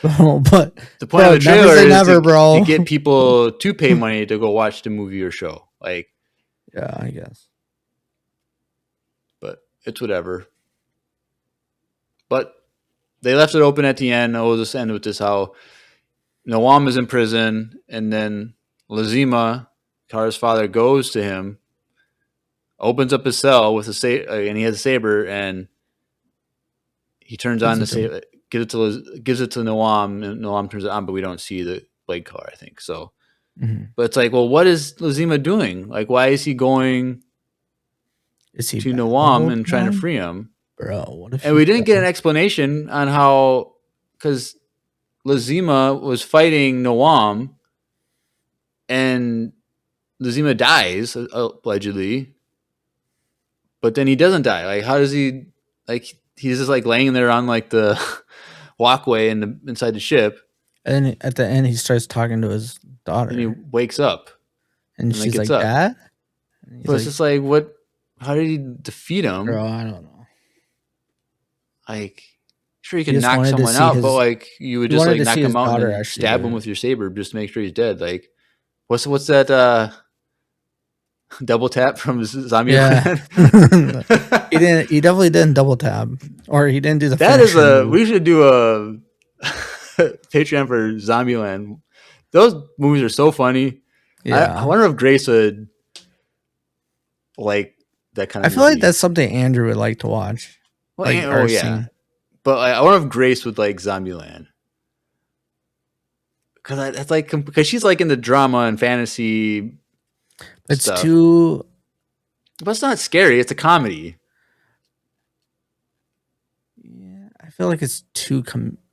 But the point of a trailer is to get people to pay money to go watch the movie or show. Like, yeah, I guess. But it's whatever. But they left it open at the end. We'll just end with this: how Noam is in prison, and then Lazima, Kara's father, goes to him, opens up his cell with and he has a saber, and he turns on the saber, gives it to Noam, and Noam turns it on, but we don't see the blade color, I think. So, but it's like, well, what is Lazima doing? Like, why is he going to Noam and trying to free him? Bro, what if? And we didn't get an explanation on how, because Lazima was fighting Noam, and Lazima dies allegedly, but then he doesn't die. Like, how does he? Like, he's just like laying there on like the walkway inside the ship, and then at the end he starts talking to his daughter, and he wakes up, and she's like, "Dad." But it's just like, what? How did he defeat him? Bro, I don't know. Like, sure, you can knock someone out, but like, you would just like knock him out and stab him with your saber just to make sure he's dead. Like, what's that? Double tap from Zombie? Yeah. He definitely didn't double tap, or he didn't do the. That is we should do a Patreon for Zombieland. Those movies are so funny. Yeah. I wonder if Grace would like that kind of. I feel like that's something Andrew would like to watch. Well, like, yeah. But I wonder if Grace would like Zombieland. Because that's like, because she's like in the drama and fantasy. It's stuff. Too. But it's not scary. It's a comedy. Yeah, I feel like it's too.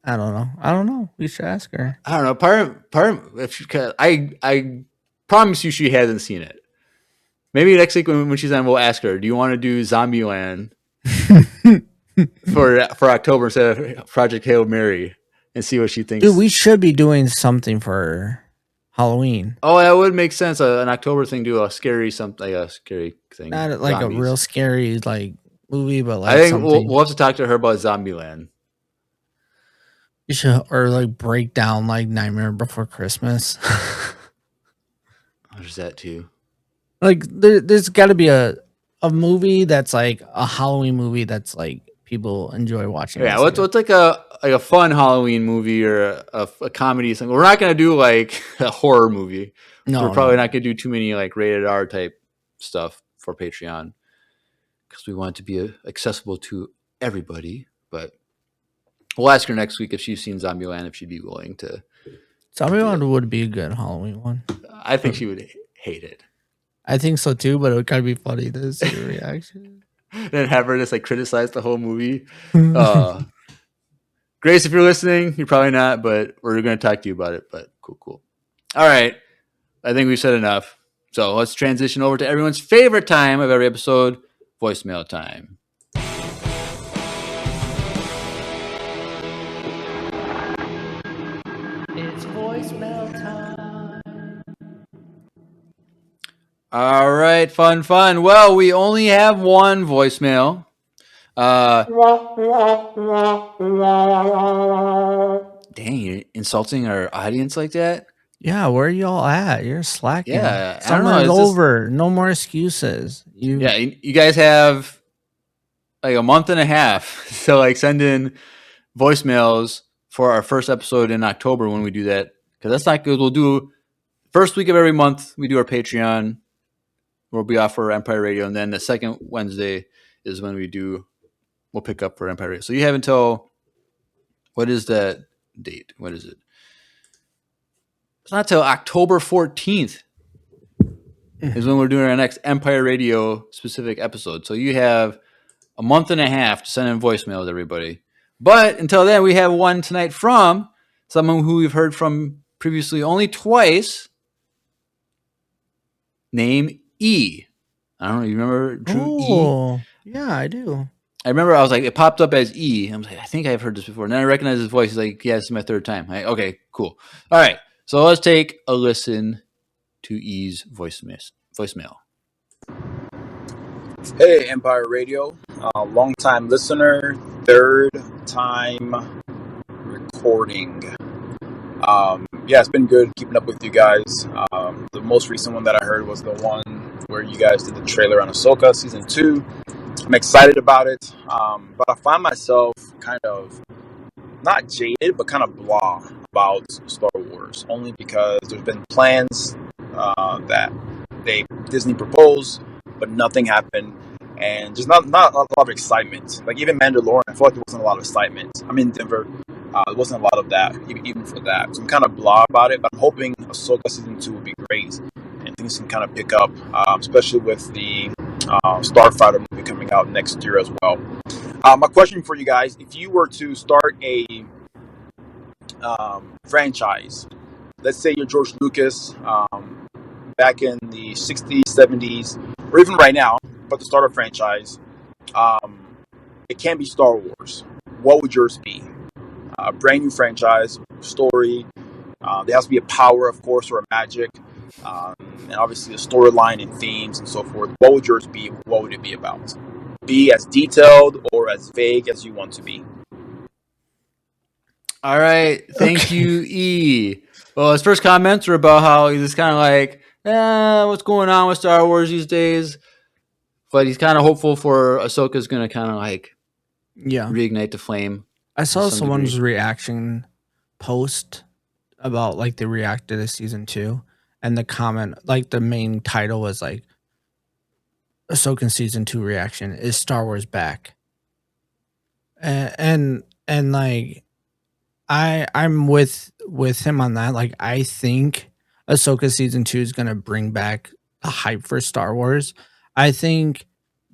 I don't know. We should ask her. I don't know. I promise you, she hasn't seen it. Maybe next week when she's on, we'll ask her. Do you want to do Zombieland for October instead of Project Hail Mary, and see what she thinks? Dude, we should be doing something for Halloween. Oh, that would make sense. An October thing, do a scary thing. Not like zombies. A real scary like movie, but like I think we'll have to talk to her about Zombieland. You should, or like break down like Nightmare Before Christmas. There's that too. Like there's got to be a movie that's like a Halloween movie that's like people enjoy watching. Yeah, what's like a fun Halloween movie or a comedy thing. We're not gonna do like a horror movie. No, we're probably not gonna do too many like rated R type stuff for Patreon because we want it to be accessible to everybody. But we'll ask her next week if she's seen Zombieland, if she'd be willing to. Zombieland would be a good Halloween one. I think she would hate it. I think so too, but it would kind of be funny to see her reaction. Then have her just like criticize the whole movie. Grace, if you're listening, you're probably not, but we're going to talk to you about it. But cool. All right. I think we've said enough. So let's transition over to everyone's favorite time of every episode, voicemail time. It's voicemail time. All right, fun. Well, we only have one voicemail. Dang, you're insulting our audience like that? Yeah, where are y'all at? You're slacking. Yeah, summer's over. No more excuses. You guys have like a month and a half to like send in voicemails for our first episode in October when we do that, because that's not good. We'll do first week of every month. We do our Patreon. We'll be off for Empire Radio, and then the second Wednesday is when we'll pick up for Empire Radio. So you have until, what is that date? What is it? It's not till October 14th is when we're doing our next Empire Radio specific episode. So you have a month and a half to send in voicemails, everybody. But until then, we have one tonight from someone who we've heard from previously only twice. Name E. I don't know. You remember Drew E? Oh, yeah, I do. I remember I was like, it popped up as E. I was like, I think I've heard this before. And then I recognized his voice. He's like, yeah, this is my third time. Okay, cool. All right. So let's take a listen to E's voicemail. Hey, Empire Radio. Long-time listener, third time recording. Yeah, it's been good keeping up with you guys. The most recent one that I heard was the one where you guys did the trailer on Ahsoka Season 2. I'm excited about it, but I find myself kind of not jaded, but kind of blah about Star Wars, only because there's been plans that Disney proposed, but nothing happened, and just not a lot of excitement. Like even Mandalorian, I feel like there wasn't a lot of excitement. I'm in Denver. There wasn't a lot of that, even for that. So I'm kind of blah about it, but I'm hoping Ahsoka Season 2 will be great, and things can kind of pick up, especially with the Starfighter movie coming out next year as well. My question for you guys, if you were to start a franchise, let's say you're George Lucas, back in the 60s, 70s, or even right now, but to start a franchise, it can't be Star Wars. What would yours be? A brand new franchise, story. There has to be a power, of course, or a magic, and obviously a storyline and themes and so forth. What would yours be? What would it be about? Be as detailed or as vague as you want to be. All right. Thank you, E. Well, his first comments were about how he's just kind of like, what's going on with Star Wars these days? But he's kind of hopeful for Ahsoka's going to kind of like reignite the flame. I saw someone's reaction post about like they reacted to season 2, and the comment, like the main title was like, Ahsoka season 2 reaction, is Star Wars back? And like I'm with him on that. Like I think Ahsoka season 2 is gonna bring back the hype for Star Wars. I think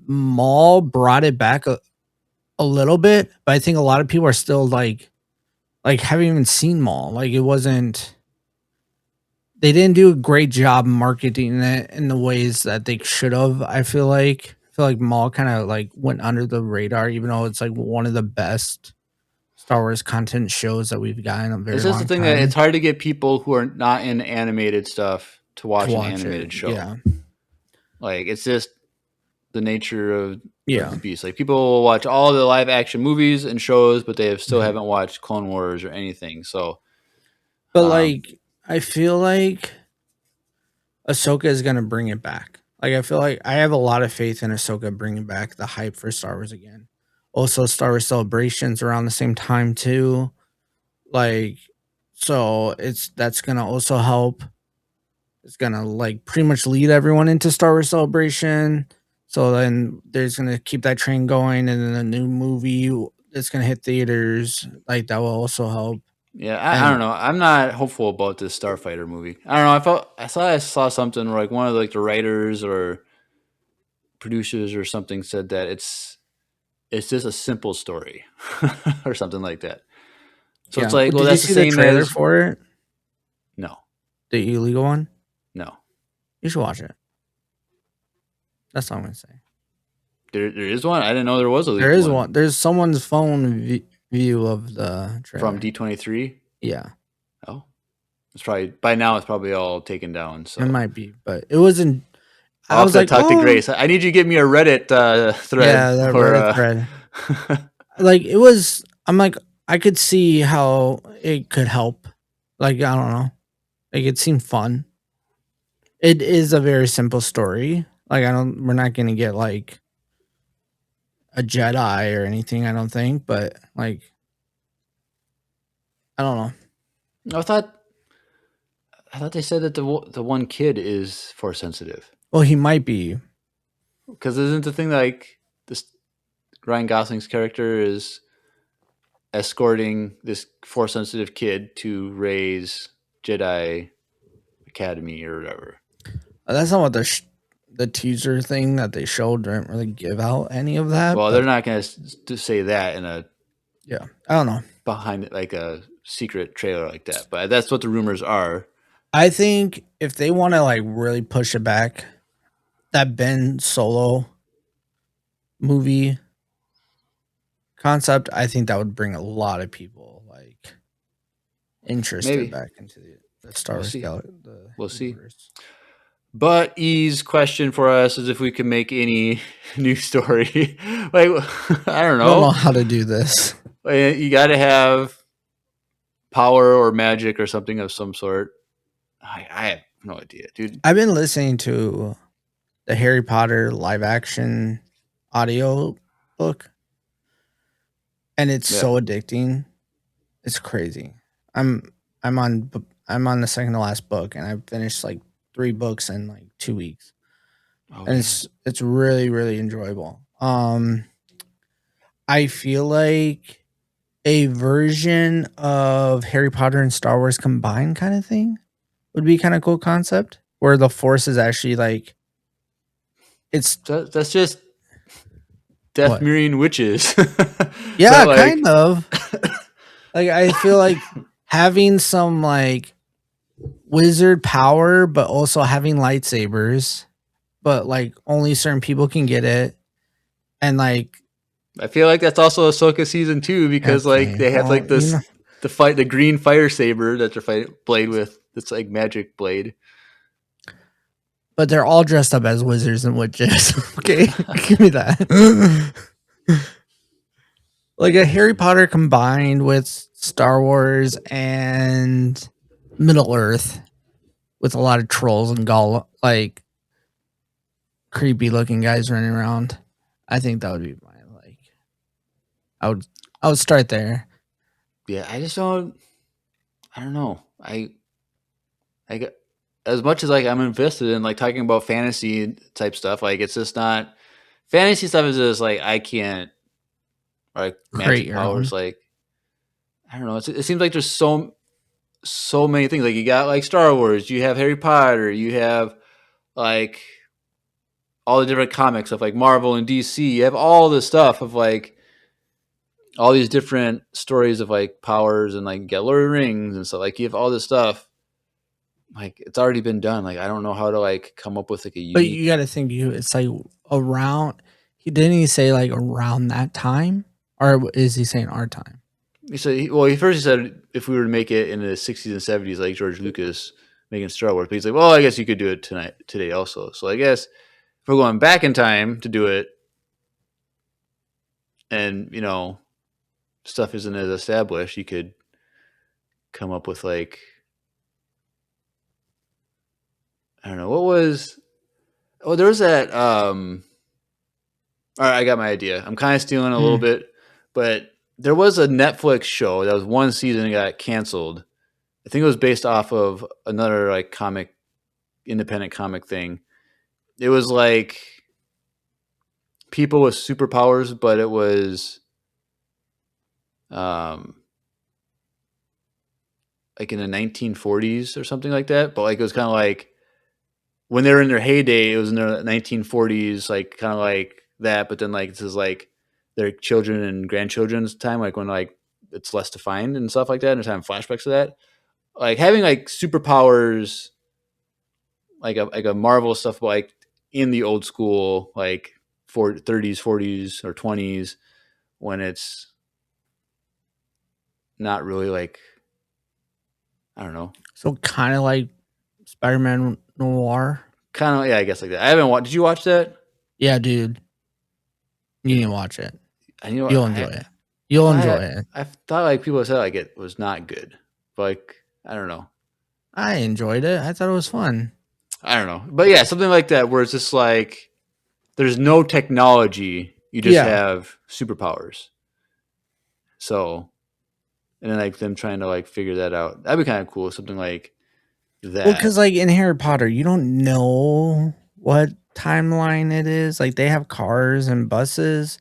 Maul brought it back a little bit, but I think a lot of people are still like haven't even seen Maul. Like it wasn't. They didn't do a great job marketing it in the ways that they should have. I feel like Maul kind of like went under the radar, even though it's like one of the best Star Wars content shows that we've gotten in a very long time. It's just the thing that it's hard to get people who are not in animated stuff to watch an animated show. Yeah. Like it's just the nature of the beast. Like people will watch all the live action movies and shows, but they still haven't watched Clone Wars or anything. So, but like I feel like Ahsoka is gonna bring it back. Like I feel like I have a lot of faith in Ahsoka bringing back the hype for Star Wars again. Also, Star Wars Celebrations around the same time too. Like, so that's gonna also help. It's gonna like pretty much lead everyone into Star Wars Celebration. So then there's gonna keep that train going, and then a new movie that's gonna hit theaters. Like that will also help. Yeah, I don't know. I'm not hopeful about this Starfighter movie. I don't know. I saw something where like one of the writers or producers or something said that it's just a simple story or something like that. So it's like, well, did that's you see the same trailer as for it? No, the illegal one. No, you should watch it. That's all I'm gonna say. There is one. I didn't know there was a. There is one. There's someone's phone view of the trailer. From D23. Yeah. Oh, it's probably by now. It's probably all taken down. So it might be, but it wasn't. I was like, talk to Grace. I need you to give me a Reddit thread. Yeah, that Reddit thread. Like it was. I'm like, I could see how it could help. Like I don't know. Like it seemed fun. It is a very simple story. Like we're not gonna get like a Jedi or anything, I don't think, but like I don't know. I thought they said that the one kid is force sensitive. Well, he might be. Because isn't the thing like this Ryan Gosling's character is escorting this force sensitive kid to raise Jedi academy or whatever. That's not what the teaser thing that they showed didn't really give out any of that. Well, but they're not going to say that in a yeah, I don't know. behind it like a secret trailer like that, but that's what the rumors are. I think if they want to like really push it back, that Ben Solo movie concept, I think that would bring a lot of people like interested Maybe. back into the Star We'll Wars see. galaxy. We'll see. But E's question for us is if we can make any new story. Like, I don't I don't know know. how to do this. You got to have power or magic or something of some sort. I have no idea, dude. I've been listening to the Harry Potter live action audio book, and it's Yeah. so addicting. It's crazy. I'm on the second to last book, and I've finished like 3 books in like 2 weeks, Oh, and yeah. it's really really enjoyable. I feel like a version of Harry Potter and Star Wars combined kind of thing would be kind of cool concept where the Force is actually like it's That's just death What? mirroring witches. yeah, But, like, kind of. Like I feel like having some like wizard power, but also having lightsabers, but like only certain people can get it, and like I feel like that's also Ahsoka season 2 because like okay, they have well, like this the green fire saber that they're fighting blade with. It's like magic blade. but they're all dressed up as wizards and witches. Okay, give me that. Like a Harry Potter combined with Star Wars and Middle Earth, with a lot of trolls and like creepy looking guys running around. I think that would be my like. I would start there. Yeah, I don't know. I get as much as like I'm invested in like talking about fantasy type stuff, like it's just not fantasy stuff is just like I can't like Create magic your powers own. like I don't know. It seems like there's so many things. Like you got like Star Wars, you have Harry Potter, you have like all the different comics of like Marvel and DC. You have all this stuff of like all these different stories of like powers and like get Lord of the Rings and stuff. Like you have all this stuff. Like it's already been done. Like I don't know how to like come up with like a But unique. you got to think, it's like around. He say like around that time, or is he saying our time? He first said if we were to make it in the 60s and 70s, like George Lucas making Star Wars, but he's like, well, I guess you could do it today also. So I guess if we're going back in time to do it, and stuff isn't as established, you could come up with like I don't know what was. Oh, there was that. All right, I got my idea. I'm kind of stealing a little bit, but there was a Netflix show that was one season and got canceled. I think it was based off of another like independent comic thing. It was like people with superpowers, but it was like in the 1940s or something like that. But like it was kind of like when they were in their heyday, it was in the 1940s, like kind of like that. But then like this is like their children and grandchildren's time, like when like it's less defined and stuff like that, and there's having flashbacks of that. Like having like superpowers, like a Marvel stuff, like in the old school, like 30s, 40s, or 20s, when it's not really like I don't know, So kind of like Spider-Man Noir. kind of yeah, I guess like that. I haven't watched. Did you watch that? Yeah, dude, you need to watch it. You'll enjoy it. You'll enjoy it. I thought like people said like it was not good, but like I don't know. I enjoyed it. I thought it was fun. I don't know, but yeah, something like that where it's just like there's no technology, you just have superpowers. So, and then like them trying to like figure that out. That'd be kind of cool. Something like that. Well, because like in Harry Potter, you don't know what timeline it is. Like they have cars and buses,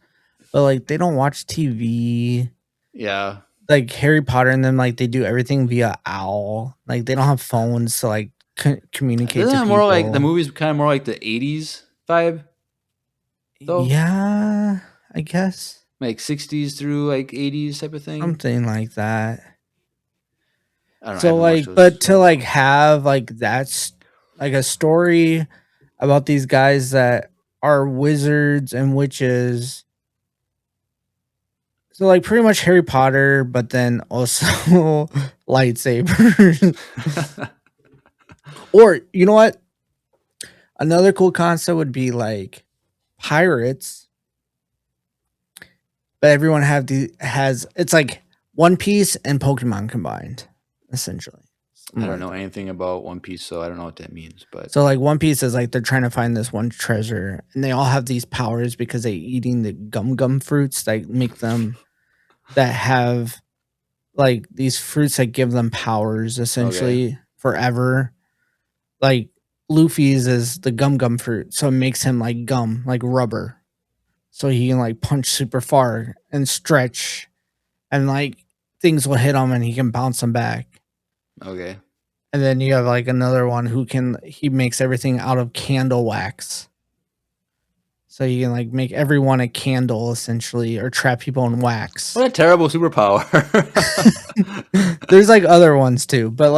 but like they don't watch TV. Yeah. Like Harry Potter and them, like they do everything via owl. Like they don't have phones to like communicate Isn't to it more like the people. movie's kind of more like the 80s vibe? Though? Yeah, I guess Like 60s through like 80s type of thing? something like that. I don't know. I So haven't watched like, those but to in a like while. have like that's like a story about these guys that are wizards and witches. So like pretty much Harry Potter, but then also lightsabers. Or you know what? Another cool concept would be like pirates, but everyone has it's like One Piece and Pokemon combined, essentially. I Something don't like know that. anything about One Piece, so I don't know what that means. But So like One Piece is like they're trying to find this one treasure, and they all have these powers because they eating the gum fruits that make them that have like these fruits that give them powers okay, essentially forever. Like Luffy's is the gum fruit, so it makes him like gum, like rubber. So he can like punch super far and stretch, and like things will hit him and he can bounce them back. okay, And then you have like another one he makes everything out of candle wax. So you can like make everyone a candle essentially or trap people in wax. what a terrible superpower! There's like other ones too, but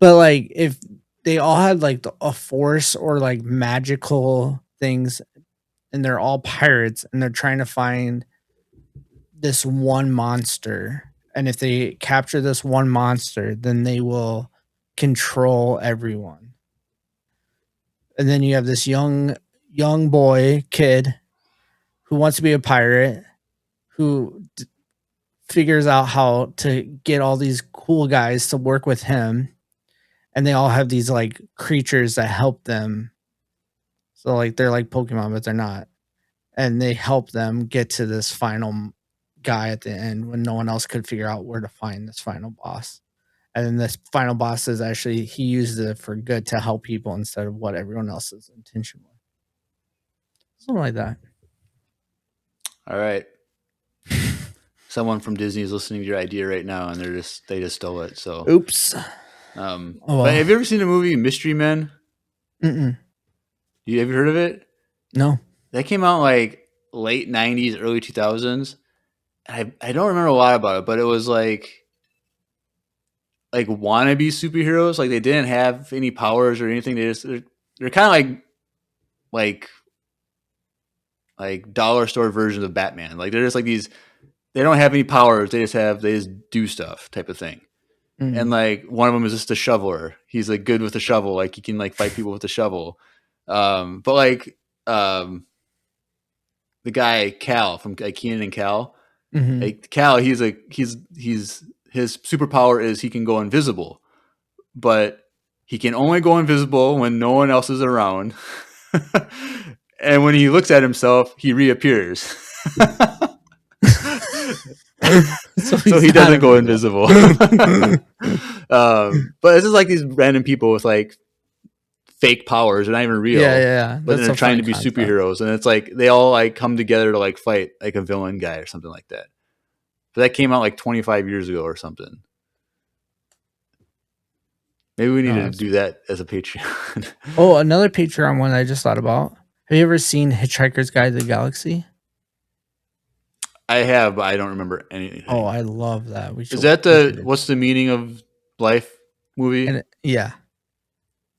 if they all had like a force or like magical things and they're all pirates and they're trying to find this one monster, and if they capture this one monster then they will control everyone. And then you have this young boy kid who wants to be a pirate who figures out how to get all these cool guys to work with him, and they all have these like creatures that help them. So like they're like Pokemon, but they're not, and they help them get to this final guy at the end when no one else could figure out where to find this final boss. And then this final boss is actually he used it for good to help people instead of what everyone else's intention was. Something like that. All right, someone from Disney is listening to your idea right now, and they just stole it. So, Oops. Oh, well. But have you ever seen the movie Mystery Men? Mm-mm. Have you heard of it? No. That came out like late '90s, early 2000s. I don't remember a lot about it, but it was like wannabe superheroes. Like they didn't have any powers or anything. They're kind of like dollar store versions of Batman. Like they're just like these. They don't have any powers. They just do stuff type of thing. Mm. And like one of them is just a shoveler. He's like good with a shovel. Like he can like fight people with a shovel. But like the guy Cal from like Kenan and Cal. Mm-hmm. Like Cal, he's his superpower is he can go invisible, but he can only go invisible when no one else is around. And when he looks at himself, he reappears. So he doesn't go invisible. But it's just like these random people with like fake powers. They're not even real. Yeah. But then they're trying to be superheroes. And it's like they all like come together to like fight like a villain guy or something like that. But that came out like 25 years ago or something. Maybe we need to do that as a Patreon. Oh, another Patreon one I just thought about. Have you ever seen Hitchhiker's Guide to the Galaxy? I have, but I don't remember anything. Oh, I love that. Is that what's the meaning of life movie? Yeah.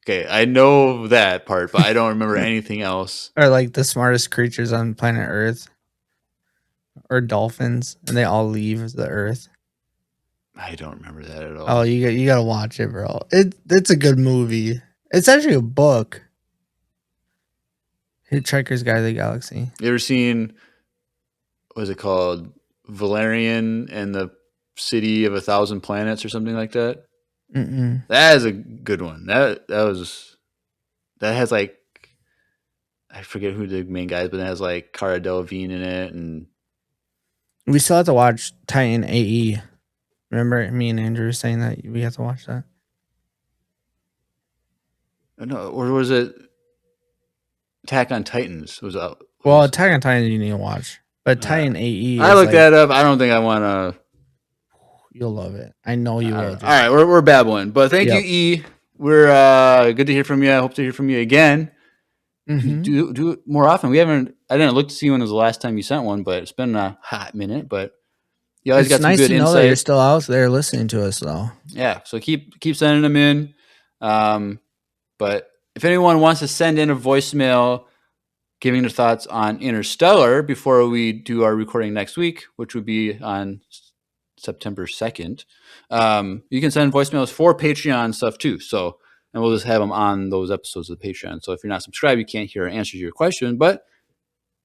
Okay, I know that part, but I don't remember anything else. Or like the smartest creatures on planet Earth. Or dolphins, and they all leave the Earth. I don't remember that at all. Oh, you gotta watch it, bro. It's a good movie. It's actually a book. Hitchhiker's Guide to the Galaxy. You ever seen, what is it called? Valerian and the City of 1,000 Planets or something like that? Mm-mm. That is a good one. That has like, I forget who the main guy is, but it has like Cara Delevingne in it, and we still have to watch Titan AE. Remember me and Andrew saying that we have to watch that? No, or was it Attack on Titans? Well, Attack on Titan you need to watch, but Titan AE. I looked that up. I don't think I want to. You'll love it. I know you will. All right, we're babbling, but thank you, E. we're good to hear from you. I hope to hear from you again. Mhm. Do it more often. We haven't. I didn't look to see when was the last time you sent one, but it's been a hot minute. But you always It's got some nice good to know that you're insight. still out there listening to us, though. Yeah, so keep sending them in. But if anyone wants to send in a voicemail giving their thoughts on Interstellar before we do our recording next week, which would be on September 2nd, you can send voicemails for Patreon stuff too. So, and we'll just have them on those episodes of the Patreon. So if you're not subscribed, you can't hear answers to your question, but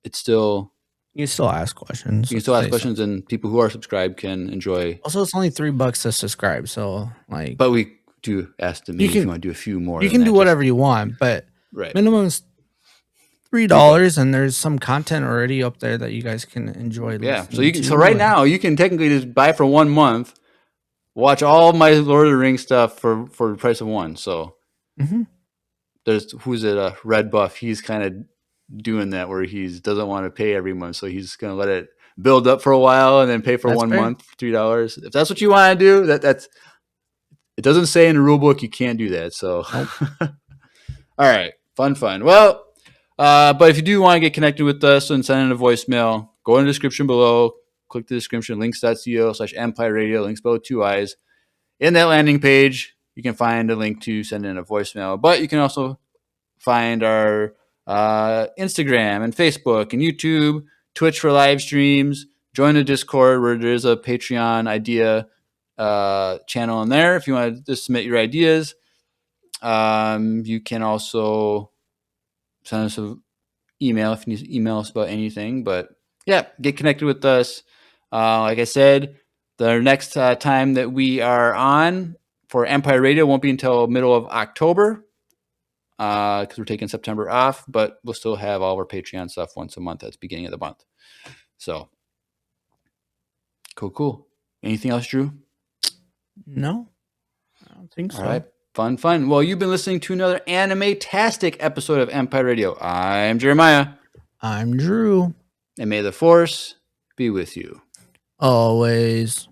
it's still, You can still ask questions. you can still ask questions, and people who are subscribed can enjoy. Also, it's only $3 to subscribe, so like. But we do ask them if you can- want to do a few more. You than can that, do just- whatever you want, but right. minimum is $3, and there's some content already up there that you guys can enjoy. Yeah, so listening you can. to, So right and- now, you can technically just buy for 1 month, watch all my Lord of the Rings stuff for the price of one. So Mhm. there's who's it? Red Buff. He's kind of doing that where he doesn't want to pay every month, so he's gonna let it build up for a while and then pay for That's 1 fair. month, $3. If that's what you want to do, that's. It doesn't say in the rule book you can't do that. So, Nope. all right, fun. Well, but if you do want to get connected with us and send in a voicemail, go in the description below. Click the description, links.co/Empire Radio, links below 2 eyes. In that landing page, you can find a link to send in a voicemail. But you can also find our Instagram and Facebook and YouTube, Twitch for live streams. Join the Discord where there's a Patreon idea channel in there if you want to just submit your ideas. You can also send us an email if you need to email us about anything. But yeah, get connected with us. Like I said, the next time that we are on for Empire Radio won't be until middle of October because we're taking September off, but we'll still have all of our Patreon stuff once a month at the beginning of the month. So, cool. Anything else, Drew? No, I don't think so. All right. Fun. Well, you've been listening to another anime-tastic episode of Empire Radio. I'm Jeremiah. I'm Drew. And may the Force be with you. Always.